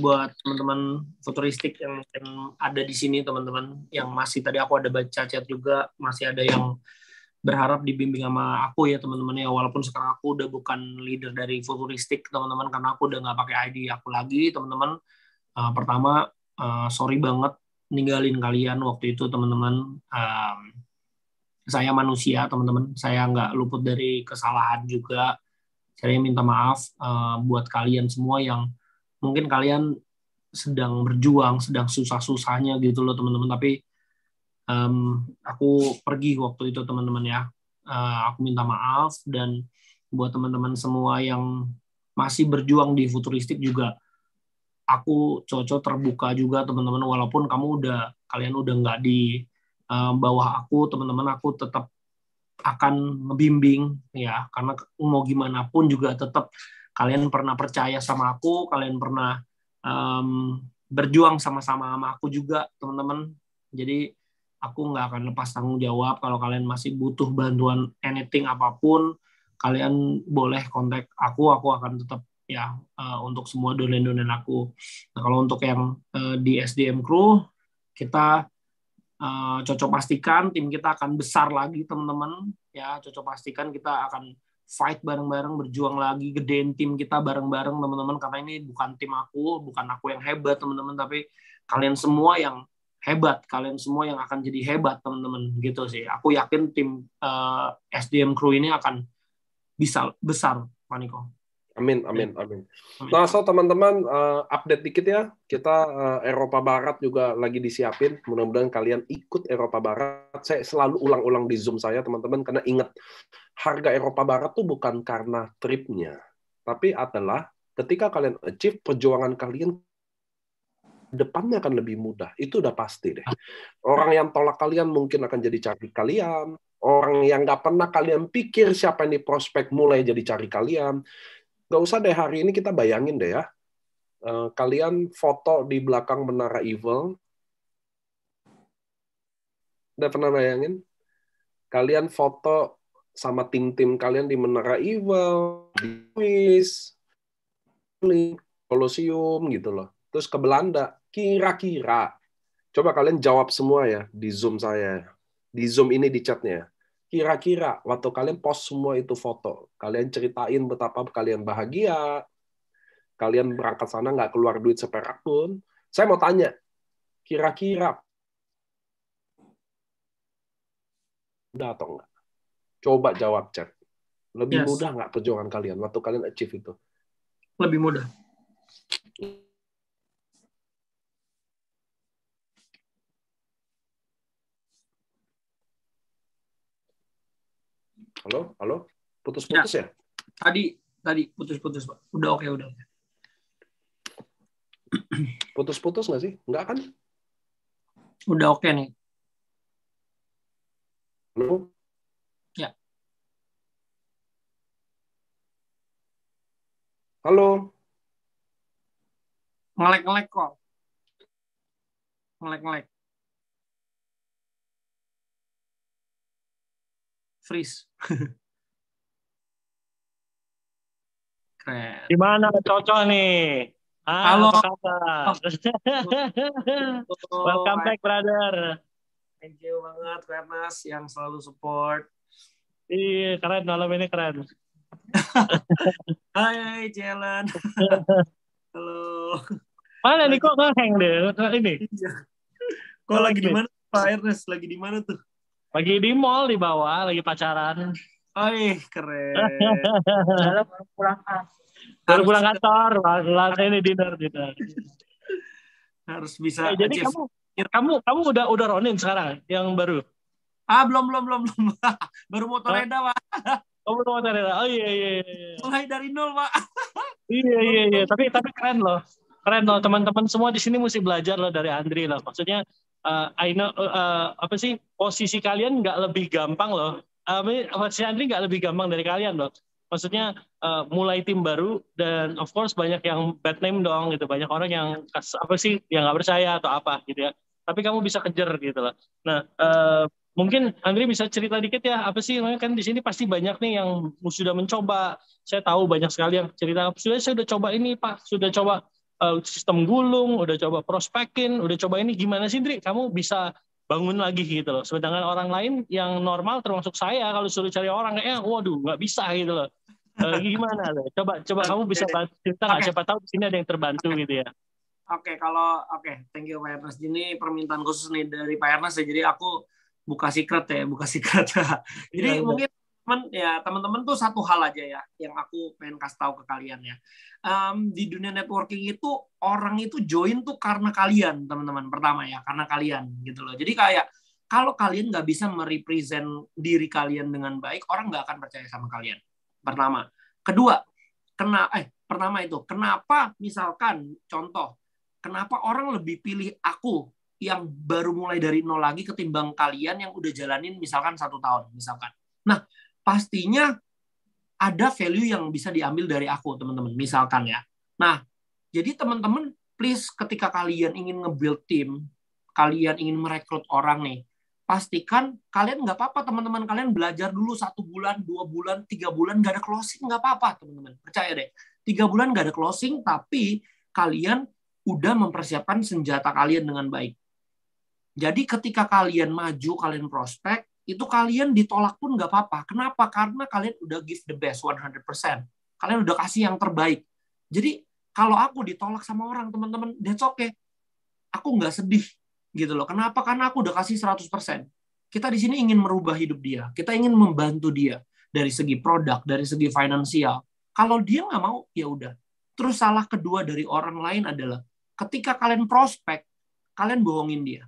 Buat teman-teman futuristik yang ada di sini, teman-teman, yang masih tadi aku ada baca chat juga, masih ada yang berharap dibimbing sama aku ya teman-teman ya, walaupun sekarang aku udah bukan leader dari futuristik teman-teman, karena aku udah nggak pakai ID aku lagi teman-teman. Pertama sorry banget ninggalin kalian waktu itu teman-teman. Saya manusia teman-teman, saya nggak luput dari kesalahan juga. Saya minta maaf buat kalian semua yang mungkin kalian sedang berjuang, sedang susah-susahnya gitu loh teman-teman, tapi aku pergi waktu itu teman-teman ya. Aku minta maaf, dan buat teman-teman semua yang masih berjuang di futuristik juga, aku cocok terbuka juga teman-teman, walaupun kalian udah nggak di bawah aku teman-teman, aku tetap akan ngebimbing ya, karena mau gimana pun juga tetap kalian pernah percaya sama aku, kalian pernah berjuang sama-sama sama aku juga teman-teman. Jadi aku nggak akan lepas tanggung jawab. Kalau kalian masih butuh bantuan anything apapun, kalian boleh kontak aku akan tetap ya untuk semua donen-donen aku. Nah, kalau untuk yang di SDM Crew, kita cocok pastikan tim kita akan besar lagi teman-teman ya. Cocok pastikan kita akan fight bareng-bareng, berjuang lagi, gedein tim kita bareng-bareng teman-teman, karena ini bukan tim aku, bukan aku yang hebat teman-teman, tapi kalian semua yang hebat, kalian semua yang akan jadi hebat teman-teman gitu sih. Aku yakin tim SDM Crew ini akan bisa besar, Pak Niko. Amin. Nah, so teman-teman, update dikit ya. Kita Eropa Barat juga lagi disiapin. Mudah-mudahan kalian ikut Eropa Barat. Saya selalu ulang-ulang di Zoom saya, teman-teman, karena ingat, harga Eropa Barat tuh bukan karena tripnya, tapi adalah ketika kalian achieve, perjuangan kalian depannya akan lebih mudah. Itu udah pasti deh. Orang yang tolak kalian mungkin akan jadi cari kalian. Orang yang nggak pernah kalian pikir siapa yang di prospek mulai jadi cari kalian. Nggak usah deh, hari ini kita bayangin deh ya. Kalian foto di belakang Menara Evil. Udah pernah bayangin? Kalian foto sama tim-tim kalian di Menara Evil, di Swiss, Colosseum gitu loh. Terus ke Belanda. Kira-kira, coba kalian jawab semua ya di Zoom saya. Di Zoom ini di chatnya. Kira-kira waktu kalian post semua itu foto, kalian ceritain betapa kalian bahagia, kalian berangkat sana nggak keluar duit seperak pun. Saya mau tanya, kira-kira mudah atau enggak? Coba jawab chat. Lebih mudah nggak perjuangan kalian waktu kalian achieve itu? Lebih mudah. Halo? Putus-putus ya? Tadi putus-putus, Pak. Udah oke. Putus-putus nggak sih? Nggak kan? Udah oke nih. Halo? Ya. Halo? Ngelek kok. Ngelek. freeze. Keren. Gimana cocok nih? Halo. Apa kabar? Welcome back, brother. Thank you banget, Ernest, yang selalu support. Iya, keren malam ini keren. Hai, Jalan. Halo. Mana nih kok ngeheng deh ini? Kok lagi di mana, Pak Ernest? Lagi di mana tuh? Lagi di mall di bawah, lagi pacaran. Keren. Baru pulang kantor, ini dinner. Harus bisa. Jadi kamu udah Ronin sekarang yang baru? Belum. Baru Motoreda, Pak. Kamu udah Motoreda. Oh iya. Mulai dari nol, Pak. Iya. Tapi keren loh. Keren loh, teman-teman semua di sini mesti belajar loh dari Andri loh. Maksudnya I know apa sih, posisi kalian nggak lebih gampang loh. Si Andri nggak lebih gampang dari kalian loh. Maksudnya mulai tim baru dan of course banyak yang bad name dong gitu, banyak orang yang yang nggak percaya atau apa gitu ya. Tapi kamu bisa kejar gitu loh. Nah mungkin Andri bisa cerita dikit ya, apa sih kan di sini pasti banyak nih yang sudah mencoba. Saya tahu banyak sekali yang cerita, saya udah coba ini Pak, sudah coba sistem gulung, udah coba prospekin, udah coba ini, gimana sih Andri? Kamu bisa bangun lagi gitu loh. Sedangkan orang lain yang normal termasuk saya kalau suruh cari orang kayaknya waduh nggak bisa gitu loh. Gimana loh? Coba kamu bisa cerita nggak? Siapa tahu di sini ada yang terbantu gitu ya. Oke, thank you Pak Ernest. Ini permintaan khusus nih dari Pak Ernest ya. Jadi aku buka secret. Jadi mungkin teman-teman tuh satu hal aja ya yang aku pengen kasih tahu ke kalian ya. Di dunia networking itu orang itu join tuh karena kalian, teman-teman. Pertama ya, karena kalian gitu loh. Jadi kayak kalau kalian nggak bisa merepresent diri kalian dengan baik, orang nggak akan percaya sama kalian. Pertama. Kedua, pertama itu kenapa misalkan contoh, kenapa orang lebih pilih aku yang baru mulai dari nol lagi ketimbang kalian yang udah jalanin misalkan 1 tahun misalkan. Nah, pastinya ada value yang bisa diambil dari aku, teman-teman. Misalkan ya. Nah, jadi teman-teman, please ketika kalian ingin nge-build tim, kalian ingin merekrut orang nih, pastikan kalian nggak apa-apa, teman-teman. Kalian belajar dulu 1 bulan, 2 bulan, 3 bulan, nggak ada closing, nggak apa-apa, teman-teman. Percaya deh. 3 bulan nggak ada closing, tapi kalian udah mempersiapkan senjata kalian dengan baik. Jadi ketika kalian maju, kalian prospek, itu kalian ditolak pun nggak apa-apa. Kenapa? Karena kalian udah give the best 100%. Kalian udah kasih yang terbaik. Jadi kalau aku ditolak sama orang, teman-teman, that's okay. Aku nggak sedih gitu loh. Kenapa? Karena aku udah kasih 100%. Kita di sini ingin merubah hidup dia. Kita ingin membantu dia dari segi produk, dari segi finansial. Kalau dia nggak mau, ya udah. Terus salah kedua dari orang lain adalah ketika kalian prospek, kalian bohongin dia.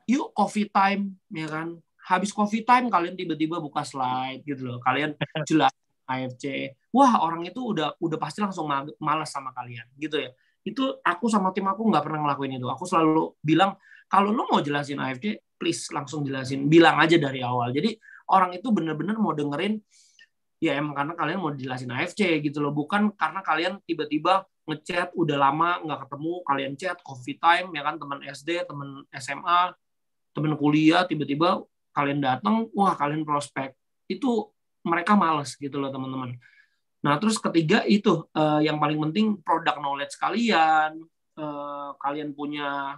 Yuk coffee time, ya kan? Habis coffee time kalian tiba-tiba buka slide gitu loh. Kalian jelas AFC. Wah, orang itu udah pasti langsung malas sama kalian gitu ya. Itu aku sama tim aku nggak pernah ngelakuin itu. Aku selalu bilang kalau lu mau jelasin AFC, please langsung jelasin. Bilang aja dari awal. Jadi orang itu benar-benar mau dengerin ya emang karena kalian mau jelasin AFC gitu loh. Bukan karena kalian tiba-tiba ngechat udah lama nggak ketemu, kalian chat coffee time ya kan, teman SD, teman SMA, teman kuliah, tiba-tiba kalian datang, wah kalian prospek. Itu mereka males gitu loh, teman-teman. Nah, terus ketiga itu yang paling penting product knowledge kalian. Kalian punya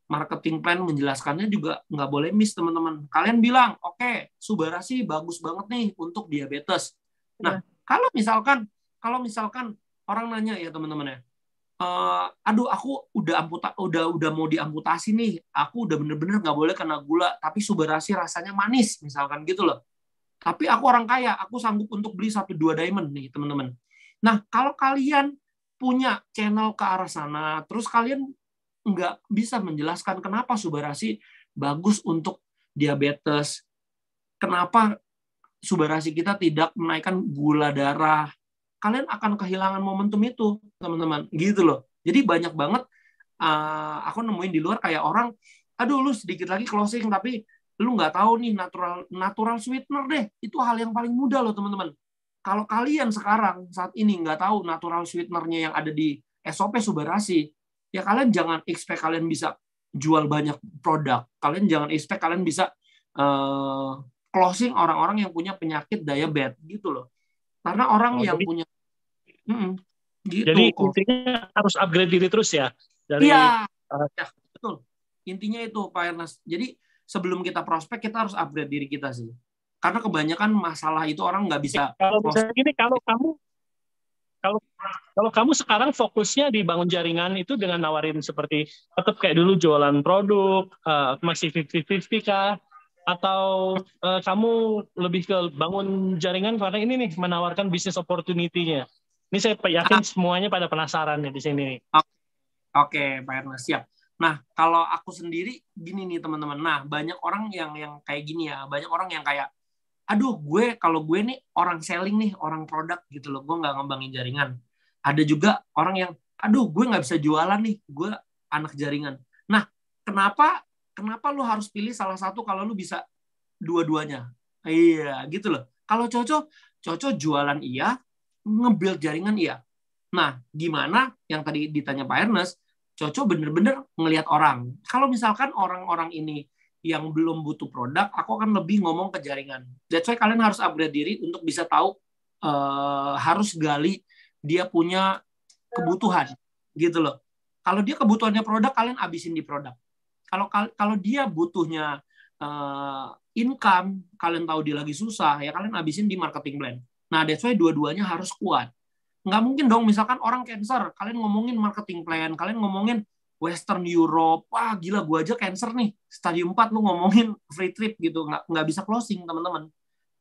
marketing plan, menjelaskannya juga nggak boleh miss, teman-teman. Kalian bilang, oke, Subara-C bagus banget nih untuk diabetes. Nah, kalau misalkan orang nanya ya, teman-teman ya, aduh aku udah mau diamputasi nih, aku udah bener-bener nggak boleh kena gula, tapi Subara-C rasanya manis misalkan gitu loh, tapi aku orang kaya, aku sanggup untuk beli 1-2 diamond nih, teman-teman. Nah, kalau kalian punya channel ke arah sana, terus kalian nggak bisa menjelaskan kenapa Subara-C bagus untuk diabetes, kenapa Subara-C kita tidak menaikkan gula darah, kalian akan kehilangan momentum itu, teman-teman. Gitu loh. Jadi banyak banget aku nemuin di luar kayak orang, aduh lu sedikit lagi closing, tapi lu nggak tahu nih natural sweetener deh. Itu hal yang paling mudah loh, teman-teman. Kalau kalian sekarang, saat ini nggak tahu natural sweetenernya yang ada di SOP Subara-C, ya kalian jangan expect kalian bisa jual banyak produk. Kalian jangan expect kalian bisa closing orang-orang yang punya penyakit diabetes gitu loh. Karena orang yang punya gitu. Jadi intinya harus upgrade diri terus ya dari ya, betul. Intinya itu Pak Ernest. Jadi sebelum kita prospek kita harus upgrade diri kita sih. Karena kebanyakan masalah itu orang nggak bisa. Kalau misalnya gini, kalau kamu sekarang fokusnya di bangun jaringan itu dengan nawarin seperti tetap kayak dulu jualan produk, masih 50-50 kah? Atau kamu lebih ke bangun jaringan karena ini nih menawarkan bisnis opportunity-nya. Ini saya yakin semuanya pada penasaran nih di sini. Oke, Pak Ernest, siap. Nah, kalau aku sendiri gini nih teman-teman. Nah, banyak orang yang kayak gini ya. Banyak orang yang kayak, aduh kalau gue nih orang selling nih, orang produk gitu loh. Gue nggak ngembangin jaringan. Ada juga orang yang, aduh gue nggak bisa jualan nih. Gue anak jaringan. Nah, kenapa lu harus pilih salah satu kalau lu bisa dua-duanya? Iya, gitu loh. Kalau Coco jualan iya, nge-build jaringan iya. Nah, gimana yang tadi ditanya Pak Ernest, Coco bener-bener ngelihat orang. Kalau misalkan orang-orang ini yang belum butuh produk, aku akan lebih ngomong ke jaringan. That's why kalian harus upgrade diri untuk bisa tahu, harus gali dia punya kebutuhan, gitu loh. Kalau dia kebutuhannya produk, kalian abisin di produk. Kalau dia butuhnya income, kalian tahu dia lagi susah, ya kalian abisin di marketing plan. Nah, that's why dua-duanya harus kuat. Nggak mungkin dong, misalkan orang cancer, kalian ngomongin marketing plan, kalian ngomongin Western Europe, wah gila gue aja cancer nih, stadium 4 lu ngomongin free trip gitu, nggak bisa closing teman-teman.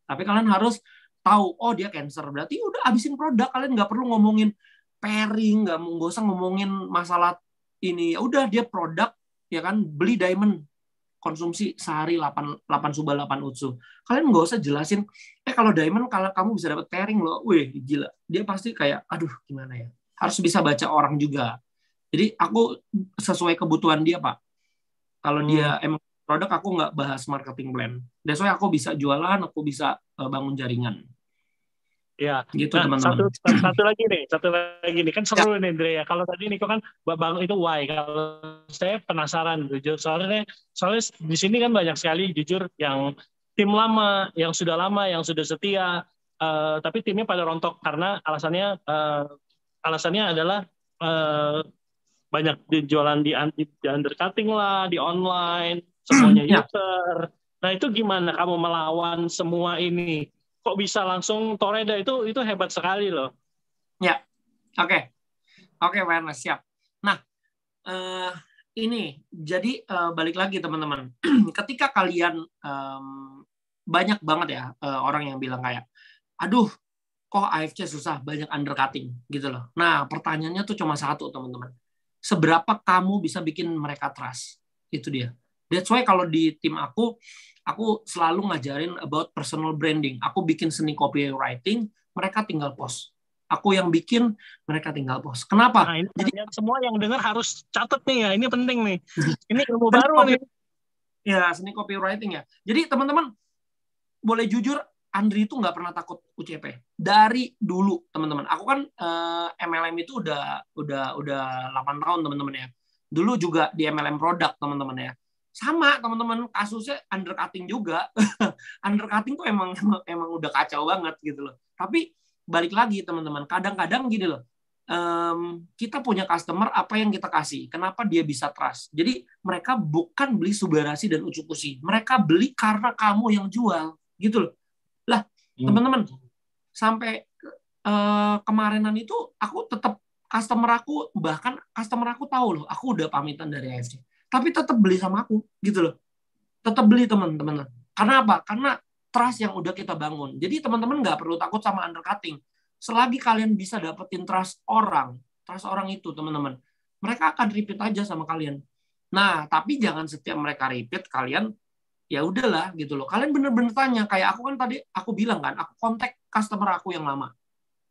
Tapi kalian harus tahu, oh dia cancer, berarti udah abisin produk, kalian nggak perlu ngomongin pairing, nggak usah ngomongin masalah ini, ya udah dia produk, ya kan, beli diamond, konsumsi sehari 8 suba 8 utsu. Kalian nggak usah jelasin, kalau diamond kalau kamu bisa dapat pairing loh, wih gila, dia pasti kayak, aduh gimana ya, harus bisa baca orang juga. Jadi aku sesuai kebutuhan dia Pak. Kalau dia emang produk, aku nggak bahas marketing plan. That's why aku bisa jualan, aku bisa bangun jaringan. Ya, gitu nah, teman-teman. Satu lagi nih, kan seru nih Andre ya. Kalau tadi Niko kan bang itu why. Kalau saya penasaran jujur, soalnya di sini kan banyak sekali jujur yang tim lama, yang sudah setia, tapi timnya pada rontok karena alasannya adalah banyak jualan di undercutting lah, di online, semuanya user. Nah itu gimana kamu melawan semua ini? Kok bisa langsung Toreda itu hebat sekali loh. Ya, oke, Pak Ernest, siap. Nah, ini jadi balik lagi teman-teman. Ketika kalian banyak banget ya orang yang bilang kayak, aduh, kok AFC susah, banyak undercutting gitu loh. Nah, pertanyaannya tuh cuma satu teman-teman. Seberapa kamu bisa bikin mereka trust? Itu dia. That's why kalau di tim aku selalu ngajarin about personal branding. Aku bikin seni copywriting, mereka tinggal post. Aku yang bikin, mereka tinggal post. Kenapa? Nah, ini jadi semua yang dengar harus catat nih ya, ini penting nih. Ini ilmu baru nih. Ya, seni copywriting ya. Jadi teman-teman, boleh jujur, Andri itu nggak pernah takut UCP. Dari dulu, teman-teman. Aku kan MLM itu udah 8 tahun, teman-teman ya. Dulu juga di MLM produk, teman-teman ya. Sama, teman-teman, kasusnya undercutting juga. Undercutting tuh emang udah kacau banget gitu loh. Tapi balik lagi, teman-teman. Kadang-kadang gini loh. Kita punya customer, apa yang kita kasih? Kenapa dia bisa trust? Jadi mereka bukan beli Subarasi dan Ucukusi. Mereka beli karena kamu yang jual. Gitu loh. Lah, teman-teman, sampai kemarinan itu aku tetap bahkan customer aku tahu loh, aku udah pamitan dari AFC, tapi tetap beli sama aku gitu loh, tetap beli teman-teman. Karena apa? Karena trust yang udah kita bangun. Jadi teman-teman nggak perlu takut sama undercutting. Selagi kalian bisa dapetin trust orang itu teman-teman, mereka akan repeat aja sama kalian. Nah, tapi jangan setiap mereka repeat kalian ya udahlah gitu loh. Kalian bener-bener tanya, kayak aku kan tadi aku bilang kan, aku kontak customer aku yang lama.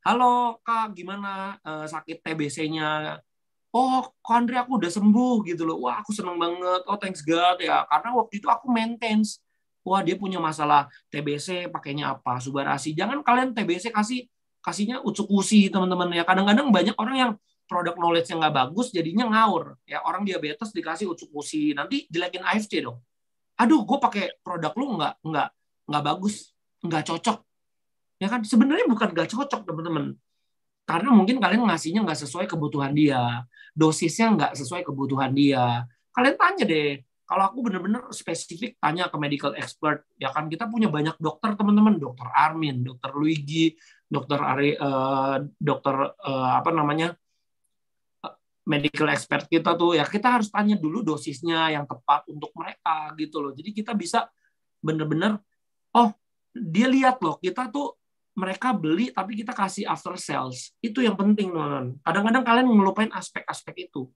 Halo Kak, gimana sakit TBC-nya? Oh, Kak Andre aku udah sembuh gitu loh. Wah, aku seneng banget. Oh, thanks God ya. Karena waktu itu aku maintenance. Wah, dia punya masalah TBC, pakainya apa? Subarasi. Jangan kalian TBC kasihnya Ucukusi, teman-teman ya. Kadang-kadang banyak orang yang produk knowledge yang nggak bagus, jadinya ngawur. Ya, orang diabetes dikasih Ucukusi, nanti jelekin AFC dong. aduh gue pakai produk lu nggak bagus, nggak cocok, ya kan? Sebenarnya bukan nggak cocok teman-teman, karena mungkin kalian ngasihnya nggak sesuai kebutuhan dia, dosisnya nggak sesuai kebutuhan dia. Kalian tanya deh, kalau aku bener-bener spesifik tanya ke medical expert, ya kan kita punya banyak dokter teman-teman, dokter Armin, dokter Luigi, dokter apa namanya, medical expert kita tuh, ya kita harus tanya dulu dosisnya yang tepat untuk mereka gitu loh. Jadi kita bisa bener-bener, oh dia lihat loh, kita tuh mereka beli tapi kita kasih after sales. Itu yang penting teman-teman. Kadang-kadang kalian ngelupain aspek-aspek itu.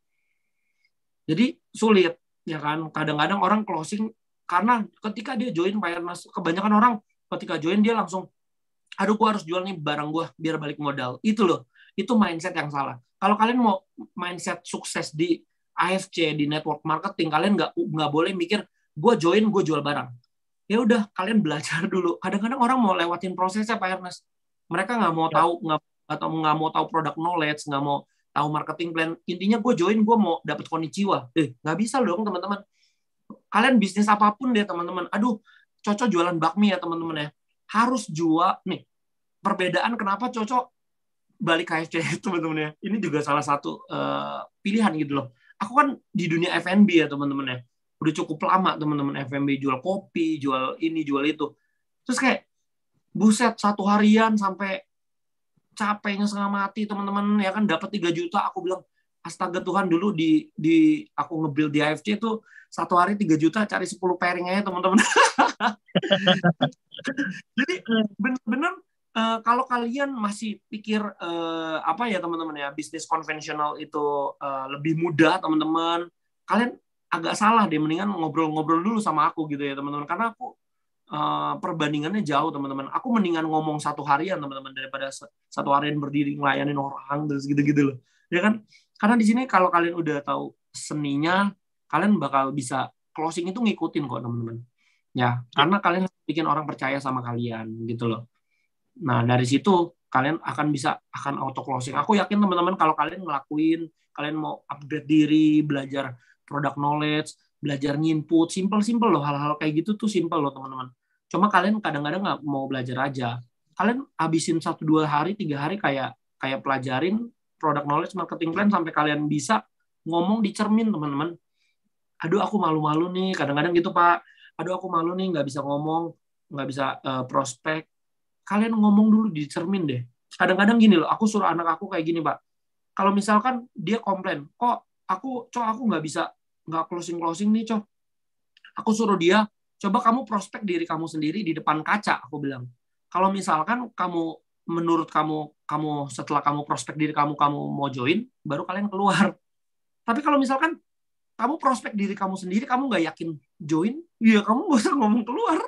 Jadi sulit, ya kan? Kadang-kadang orang closing karena ketika dia join Firemans, kebanyakan orang ketika join dia langsung, aduh gue harus jual nih barang gue biar balik modal. Itu loh, itu mindset yang salah. Kalau kalian mau mindset sukses di AFC, di network marketing, kalian nggak boleh mikir gue join, gue jual barang. Ya udah, kalian belajar dulu. Kadang-kadang orang mau lewatin prosesnya Pak Ernest. Mereka nggak mau tahu, nggak mau tahu product knowledge, nggak mau tahu marketing plan. Intinya gue join, gue mau dapat konnichiwa. Nggak bisa dong teman-teman. Kalian bisnis apapun deh teman-teman. Aduh, Coco jualan bakmi ya teman-teman ya. Harus jual nih. Perbedaan kenapa Coco balik KFC teman-teman ya. Ini juga salah satu pilihan gitu loh. Aku kan di dunia F&B ya teman-teman ya. Udah cukup lama teman-teman F&B, jual kopi, jual ini, jual itu. Terus kayak buset 1 harian sampai capeknya setengah mati teman-teman ya kan, dapat 3 juta. Aku bilang astaga Tuhan, dulu di aku nge-build di AFC itu 1 hari 3 juta cari 10 pairing aja teman-teman. Jadi benar-benar kalau kalian masih pikir apa ya teman-teman ya, bisnis konvensional itu lebih mudah teman-teman, kalian agak salah deh. Mendingan ngobrol-ngobrol dulu sama aku gitu ya teman-teman, karena aku perbandingannya jauh teman-teman. Aku mendingan ngomong 1 harian teman-teman daripada 1 harian berdiri ngelayanin orang terus gitu-gitu loh, ya kan? Karena di sini kalau kalian udah tahu seninya, kalian bakal bisa closing itu ngikutin kok teman-teman. Ya, karena kalian bikin orang percaya sama kalian gitu loh. Nah, dari situ kalian akan auto closing. Aku yakin teman-teman kalau kalian ngelakuin, kalian mau upgrade diri, belajar product knowledge, belajar nginput, simple loh, hal-hal kayak gitu tuh simple loh teman-teman. Cuma kalian kadang-kadang nggak mau belajar aja. Kalian habisin 1-2 hari, 3 hari kayak pelajarin product knowledge, marketing plan sampai kalian bisa ngomong di cermin teman-teman. Aduh aku malu-malu nih, kadang-kadang gitu Pak. Aduh aku malu nih, nggak bisa ngomong, nggak bisa prospek. Kalian ngomong dulu di cermin deh. Kadang-kadang gini loh, aku suruh anak aku kayak gini Pak. Kalau misalkan dia komplain, kok aku nggak bisa, nggak closing nih Cok. Aku suruh dia, coba kamu prospek diri kamu sendiri di depan kaca, aku bilang. Kalau misalkan menurut kamu setelah kamu prospek diri kamu mau join, baru kalian keluar. Tapi kalau misalkan kamu prospek diri kamu sendiri, kamu nggak yakin join, ya kamu nggak usah ngomong keluar.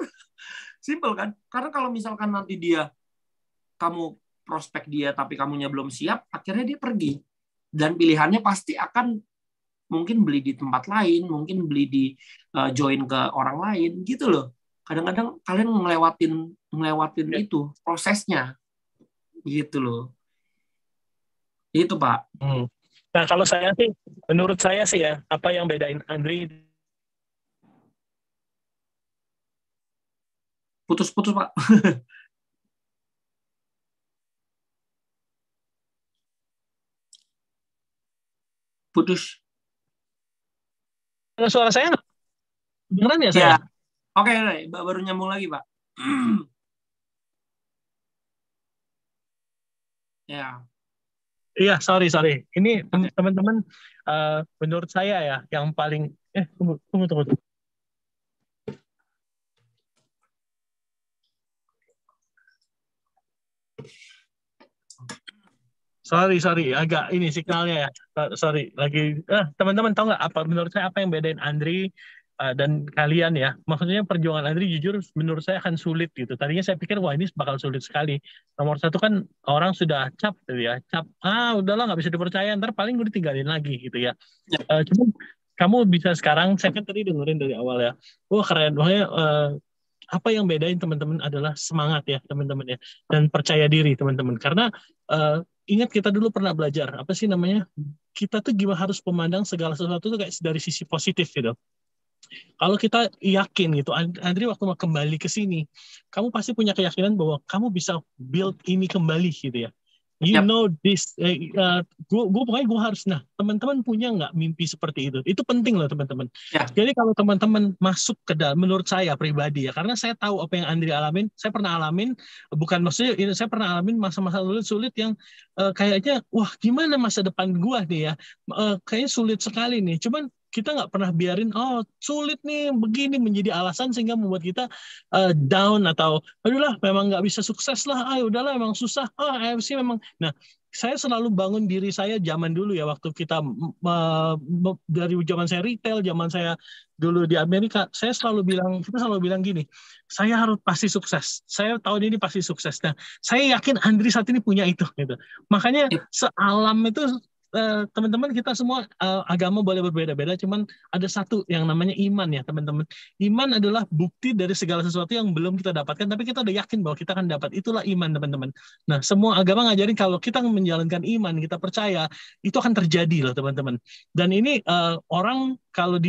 Simple kan? Karena kalau misalkan nanti kamu prospek dia tapi kamunya belum siap, akhirnya dia pergi. Dan pilihannya pasti akan mungkin beli di tempat lain, mungkin beli di join ke orang lain gitu loh. Kadang-kadang kalian ngelewatin itu prosesnya gitu loh. Itu Pak. Nah kalau saya sih, menurut saya sih ya, apa yang bedain Andri? Putus-putus Pak. Putus. Suara saya beneran ya saya? Ya. Oke, baru nyambung lagi Pak. Ya. Iya, sorry. Ini teman-teman, menurut saya ya, yang paling tunggu. Sorry, agak ini signalnya ya. Sorry, lagi. Teman-teman tahu nggak apa? Menurut saya apa yang bedain Andri dan kalian ya? Maksudnya perjuangan Andri jujur menurut saya akan sulit gitu. Tadinya saya pikir wah ini bakal sulit sekali. Nomor 1 kan orang sudah cap gitu ya. Udahlah nggak bisa dipercaya. Ntar paling gue ditinggalin lagi gitu ya. Cuma kamu bisa sekarang. Saya kan tadi dengerin dari awal ya. Wah keren. Pokoknya apa yang bedain teman-teman adalah semangat ya teman-teman ya, dan percaya diri teman-teman. Karena ingat kita dulu pernah belajar apa sih namanya, kita tuh gimana harus memandang segala sesuatu tuh kayak dari sisi positif gitu. Kalau kita yakin gitu, Andri waktu mau kembali ke sini, kamu pasti punya keyakinan bahwa kamu bisa build ini kembali gitu ya. You Yap. know this, pokoknya gue harus, nah teman-teman punya nggak mimpi seperti itu? Itu penting loh teman-teman. Ya. Jadi kalau teman-teman masuk ke dalam, menurut saya pribadi ya, karena saya tahu apa yang Andri alamin, saya pernah alamin, bukan maksudnya, saya pernah alamin masa-masa sulit yang kayaknya, wah gimana masa depan gua nih ya, kayaknya sulit sekali nih. Cuman kita nggak pernah biarin, oh sulit nih begini menjadi alasan sehingga membuat kita down atau aduh lah memang nggak bisa sukses lah, udahlah memang susah, AFC memang. Nah, saya selalu bangun diri saya zaman dulu ya, waktu kita dari zaman saya retail, zaman saya dulu di Amerika, kita selalu bilang gini, saya harus pasti sukses, saya tahun ini pasti sukses. Nah, saya yakin Andri saat ini punya itu gitu. Makanya sealam itu, teman-teman, kita semua agama boleh berbeda-beda, cuman ada satu yang namanya iman ya teman-teman. Iman adalah bukti dari segala sesuatu yang belum kita dapatkan, tapi kita udah yakin bahwa kita akan dapat. Itulah iman teman-teman. Nah, semua agama ngajarin kalau kita menjalankan iman, kita percaya, itu akan terjadi loh teman-teman. Dan ini orang kalau di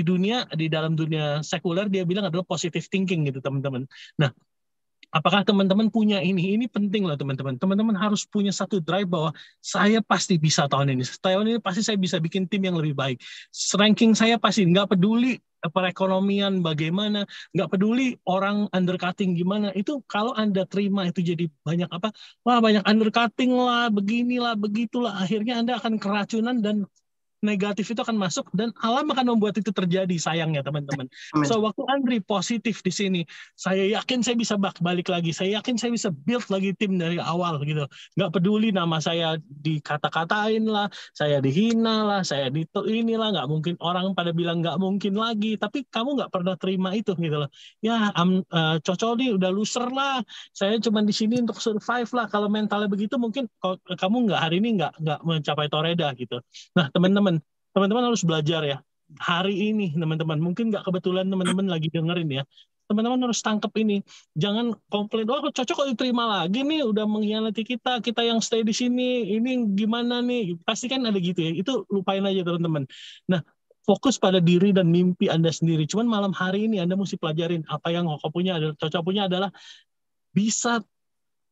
dalam dunia sekuler dia bilang adalah positive thinking gitu teman-teman. Nah, apakah teman-teman punya ini? Ini penting loh teman-teman. Teman-teman harus punya satu drive bahwa saya pasti bisa tahun ini. Tahun ini pasti saya bisa bikin tim yang lebih baik. Ranking saya pasti, nggak peduli perekonomian bagaimana, nggak peduli orang undercutting gimana. Itu kalau Anda terima itu jadi banyak apa? Wah banyak undercutting lah, beginilah, begitulah. Akhirnya Anda akan keracunan dan negatif itu akan masuk dan alam akan membuat itu terjadi, sayangnya teman-teman. So waktu Andri positif di sini, saya yakin saya bisa balik lagi, saya yakin saya bisa build lagi tim dari awal gitu. Nggak peduli nama saya dikata-katain lah, saya dihina lah, saya inilah, nggak mungkin, orang pada bilang nggak mungkin lagi, tapi kamu nggak pernah terima itu gitu loh. Ya Cocol nih udah loser lah, saya cuma di sini untuk survive lah. Kalau mentalnya begitu mungkin kamu hari ini nggak mencapai toreda gitu. Nah teman-teman harus belajar ya. Hari ini teman-teman, mungkin nggak kebetulan teman-teman lagi dengerin ya. Teman-teman harus tangkap ini. Jangan komplain, oh Cocok kok diterima lagi nih, udah mengkhianati kita yang stay di sini, ini gimana nih? Pasti kan ada gitu ya. Itu lupain aja teman-teman. Nah, fokus pada diri dan mimpi Anda sendiri. Cuman malam hari ini Anda mesti pelajarin apa yang Cocok punya adalah bisa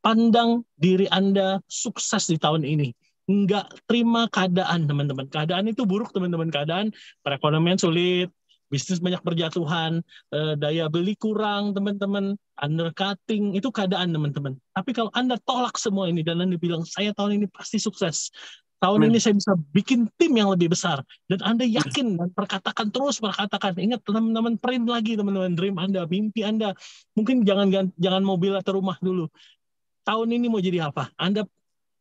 pandang diri Anda sukses di tahun ini. Nggak terima keadaan teman-teman. Keadaan itu buruk teman-teman. Keadaan perekonomian sulit, bisnis banyak berjatuhan, daya beli kurang teman-teman, undercutting, itu keadaan teman-teman. Tapi kalau Anda tolak semua ini dan Anda bilang saya tahun ini pasti sukses, tahun ini saya bisa bikin tim yang lebih besar, dan Anda yakin dan perkatakan, ingat teman-teman, print lagi teman-teman, dream Anda, mimpi Anda. Mungkin jangan mobil atau rumah dulu. Tahun ini mau jadi apa? Anda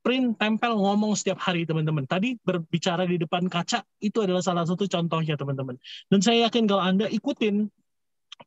print, tempel, ngomong setiap hari teman-teman. Tadi berbicara di depan kaca, itu adalah salah satu contohnya teman-teman. Dan saya yakin kalau Anda ikutin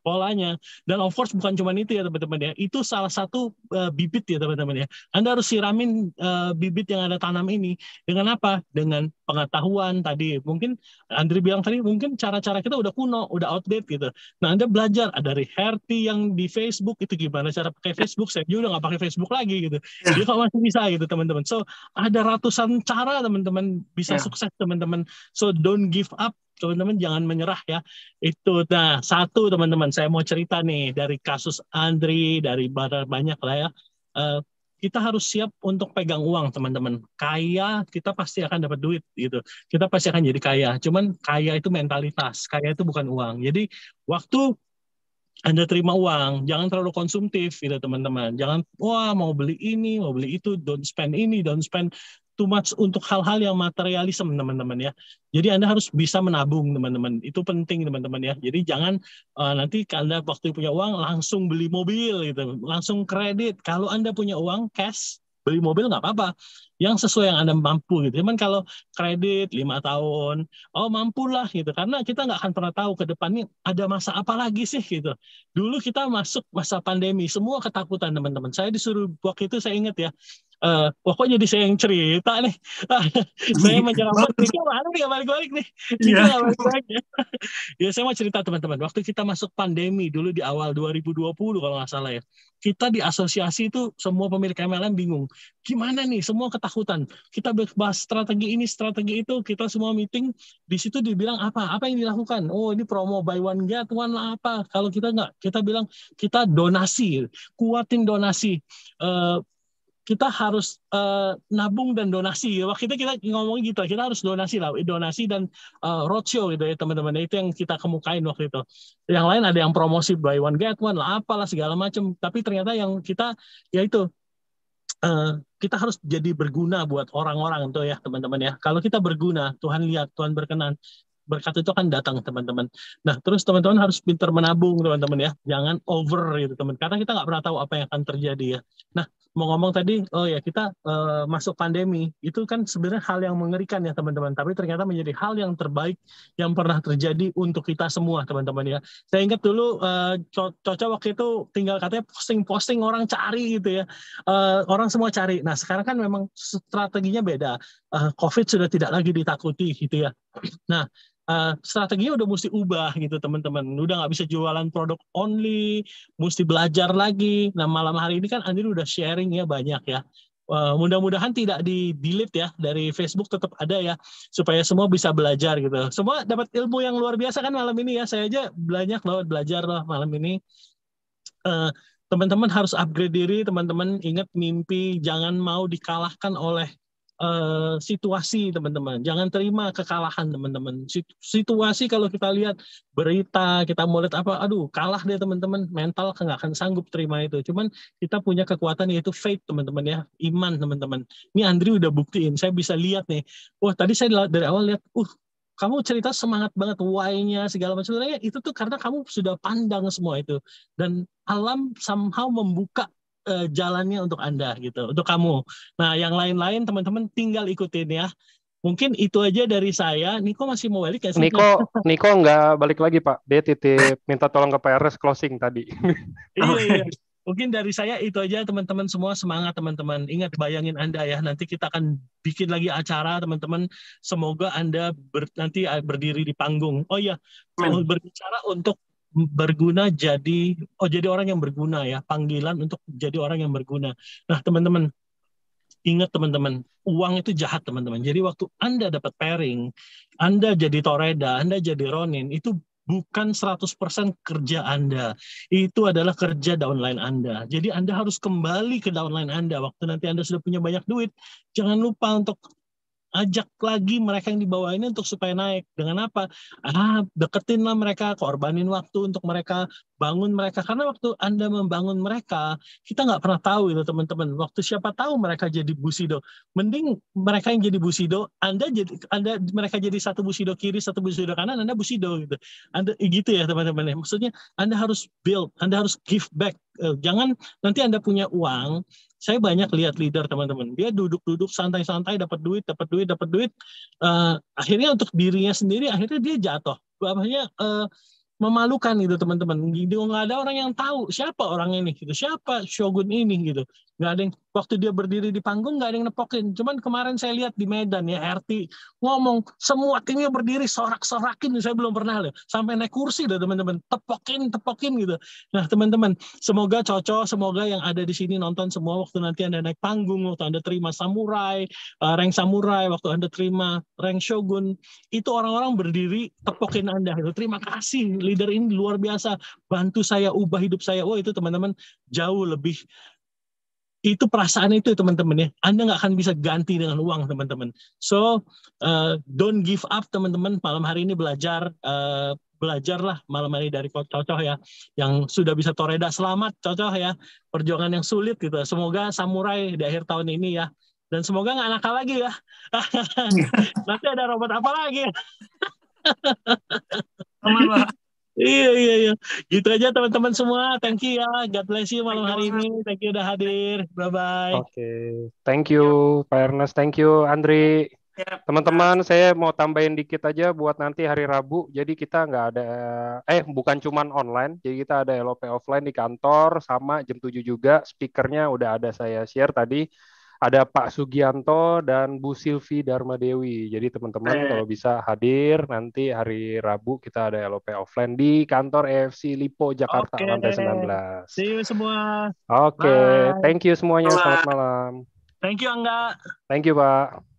polanya, dan of course bukan cuma itu ya teman-teman ya, itu salah satu bibit ya teman-teman ya. Anda harus siramin bibit yang Anda tanam ini dengan apa? Dengan pengetahuan tadi. Mungkin Andri bilang tadi, mungkin cara-cara kita udah kuno, udah outdated gitu. Nah Anda belajar dari Herty yang di Facebook, itu gimana cara pakai Facebook. Saya juga udah nggak pakai Facebook lagi gitu. Dia kok masih bisa gitu teman-teman. So ada ratusan cara teman-teman bisa sukses teman-teman. So don't give up teman-teman, jangan menyerah ya. Itu. Nah, satu teman-teman, saya mau cerita nih dari kasus Andri, dari banyak lah ya. Kita harus siap untuk pegang uang teman-teman. Kaya, kita pasti akan dapat duit gitu. Kita pasti akan jadi kaya. Cuman kaya itu mentalitas, kaya itu bukan uang. Jadi waktu Anda terima uang, jangan terlalu konsumtif gitu teman-teman. Jangan mau beli ini, mau beli itu, don't spend ini, don't spend too much untuk hal-hal yang materialisme teman-teman ya. Jadi Anda harus bisa menabung teman-teman. Itu penting teman-teman ya. Jadi jangan nanti Anda waktu punya uang langsung beli mobil gitu, langsung kredit. Kalau Anda punya uang cash, beli mobil nggak apa-apa. Yang sesuai yang Anda mampu gitu. Cuman kalau kredit 5 tahun, mampulah gitu. Karena kita nggak akan pernah tahu ke depannya ada masa apa lagi sih gitu. Dulu kita masuk masa pandemi, semua ketakutan teman-teman. Saya disuruh waktu itu, saya ingat ya, Kok jadi saya yang cerita nih. Saya menyerempet Niko mana nih, balik-balik nih. Niko nggak balik-balik ya. Ya saya mau cerita teman-teman. Waktu kita masuk pandemi dulu di awal 2020 kalau nggak salah ya. Kita di asosiasi itu semua pemilik MLM bingung. Gimana nih? Semua ketakutan. Kita bahas strategi ini, strategi itu. Kita semua meeting. Di situ dibilang apa? Apa yang dilakukan? Oh ini promo buy one get one lah apa. Kalau kita nggak, kita bilang kita donasi. Kuatin donasi. Kita harus nabung dan donasi. Waktu itu kita ngomongin gitu, kita harus donasi lah, donasi dan roadshow gitu ya teman-teman. Itu yang kita kemukain waktu itu. Yang lain ada yang promosi buy one get one lah, apalah segala macam. Tapi ternyata yang kita yaitu kita harus jadi berguna buat orang-orang tuh ya teman-teman ya. Kalau kita berguna, Tuhan lihat, Tuhan berkenan. Berkat itu akan datang teman-teman. Nah terus teman-teman harus pintar menabung teman-teman ya. Jangan over gitu teman. Karena kita nggak pernah tahu apa yang akan terjadi ya. Nah mau ngomong tadi, oh ya kita masuk pandemi itu kan sebenarnya hal yang mengerikan ya teman-teman. Tapi ternyata menjadi hal yang terbaik yang pernah terjadi untuk kita semua teman-teman ya. Saya ingat dulu Coco waktu itu tinggal katanya posting-posting orang cari gitu ya. Orang semua cari. Nah sekarang kan memang strateginya beda. COVID sudah tidak lagi ditakuti gitu ya. Nah strateginya udah mesti ubah gitu teman-teman. Udah nggak bisa jualan produk only, mesti belajar lagi. Nah malam hari ini kan Andri udah sharing ya banyak ya. Mudah-mudahan tidak di-delete ya dari Facebook, tetap ada ya supaya semua bisa belajar gitu. Semua dapat ilmu yang luar biasa kan malam ini ya. Saya aja banyak loh belajar loh malam ini. Teman-teman harus upgrade diri, teman-teman ingat mimpi, jangan mau dikalahkan oleh situasi teman-teman, jangan terima kekalahan teman-teman. Situasi kalau kita lihat berita, kita mau lihat apa, aduh kalah deh teman-teman, mental nggak akan sanggup terima itu. Cuman kita punya kekuatan yaitu faith teman-teman ya, iman teman-teman. Ini Andri udah buktiin, saya bisa lihat nih. Wah tadi saya dari awal lihat, kamu cerita semangat banget, why-nya segala macam. Sebenarnya itu tuh karena kamu sudah pandang semua itu dan alam somehow membuka jalannya untuk Anda gitu, untuk kamu. Nah, yang lain-lain teman-teman tinggal ikutin ya. Mungkin itu aja dari saya. Niko masih mau balik ya? Niko nggak balik lagi Pak. Dia titip minta tolong ke PRS closing tadi. Iya. Mungkin dari saya itu aja teman-teman semua, semangat teman-teman. Ingat bayangin Anda ya, nanti kita akan bikin lagi acara teman-teman. Semoga Anda nanti berdiri di panggung. Oh iya, berbicara untuk berguna jadi orang yang berguna ya, panggilan untuk jadi orang yang berguna. Nah teman-teman ingat teman-teman, uang itu jahat teman-teman. Jadi waktu Anda dapat pairing, Anda jadi Toreda, Anda jadi Ronin, itu bukan 100% kerja Anda. Itu adalah kerja downline Anda. Jadi Anda harus kembali ke downline Anda. Waktu nanti Anda sudah punya banyak duit, jangan lupa untuk ajak lagi mereka yang di bawah ini untuk supaya naik. Dengan apa? Deketinlah mereka, korbanin waktu untuk mereka, bangun mereka. Karena waktu Anda membangun mereka, kita nggak pernah tahu itu teman-teman. Waktu siapa tahu mereka jadi busido. Mending mereka yang jadi busido, mereka jadi satu busido kiri, satu busido kanan, Anda busido gitu. Anda gitu ya teman-teman. Maksudnya Anda harus build, Anda harus give back. Jangan nanti Anda punya uang. Saya banyak lihat leader teman-teman, dia duduk-duduk santai-santai dapat duit, akhirnya untuk dirinya sendiri akhirnya dia jatuh. Apanya memalukan gitu teman-teman. Nggak ada orang yang tahu siapa orang ini gitu, siapa Shogun ini gitu. Nggak ada yang, waktu dia berdiri di panggung nggak ada yang nepokin. Cuman kemarin saya lihat di Medan ya RT ngomong semua timnya berdiri sorak-sorakin, saya belum pernah loh. Sampai naik kursi loh teman-teman, tepokin gitu. Nah teman-teman, semoga cocok, semoga yang ada di sini nonton semua waktu nanti Anda naik panggung, waktu Anda terima samurai, rank samurai, waktu Anda terima rank Shogun, itu orang-orang berdiri tepokin Anda. Terima kasih leader ini luar biasa, bantu saya ubah hidup saya. Oh itu teman-teman jauh lebih, itu perasaan itu teman-teman ya. Anda nggak akan bisa ganti dengan uang teman-teman. So don't give up teman-teman. Malam hari ini belajarlah malam hari dari Coach Coco ya, yang sudah bisa Toreda. Selamat Coco ya, perjuangan yang sulit gitu. Semoga samurai di akhir tahun ini ya, dan semoga nggak nakal lagi ya. Nanti ada robot apa lagi? Iya. Gitu aja teman-teman semua. Thank you ya. God bless you malam hari ini. Thank you udah hadir. Bye-bye. Oke. Thank you Pak Ernest. Thank you Andri. Teman-teman, saya mau tambahin dikit aja buat nanti hari Rabu. Jadi kita nggak ada, bukan cuman online. Jadi kita ada LOP offline di kantor, sama jam 7 juga. Speakernya udah ada saya share tadi. ada Pak Sugianto dan Bu Silvi Darmadewi. Jadi teman-teman kalau bisa hadir nanti hari Rabu kita ada LOP offline di kantor EFC Lipo Jakarta lantai 19. See you semua. Oke, Bye. thank you semuanya. Selamat malam. Thank you Angga. Thank you Pak.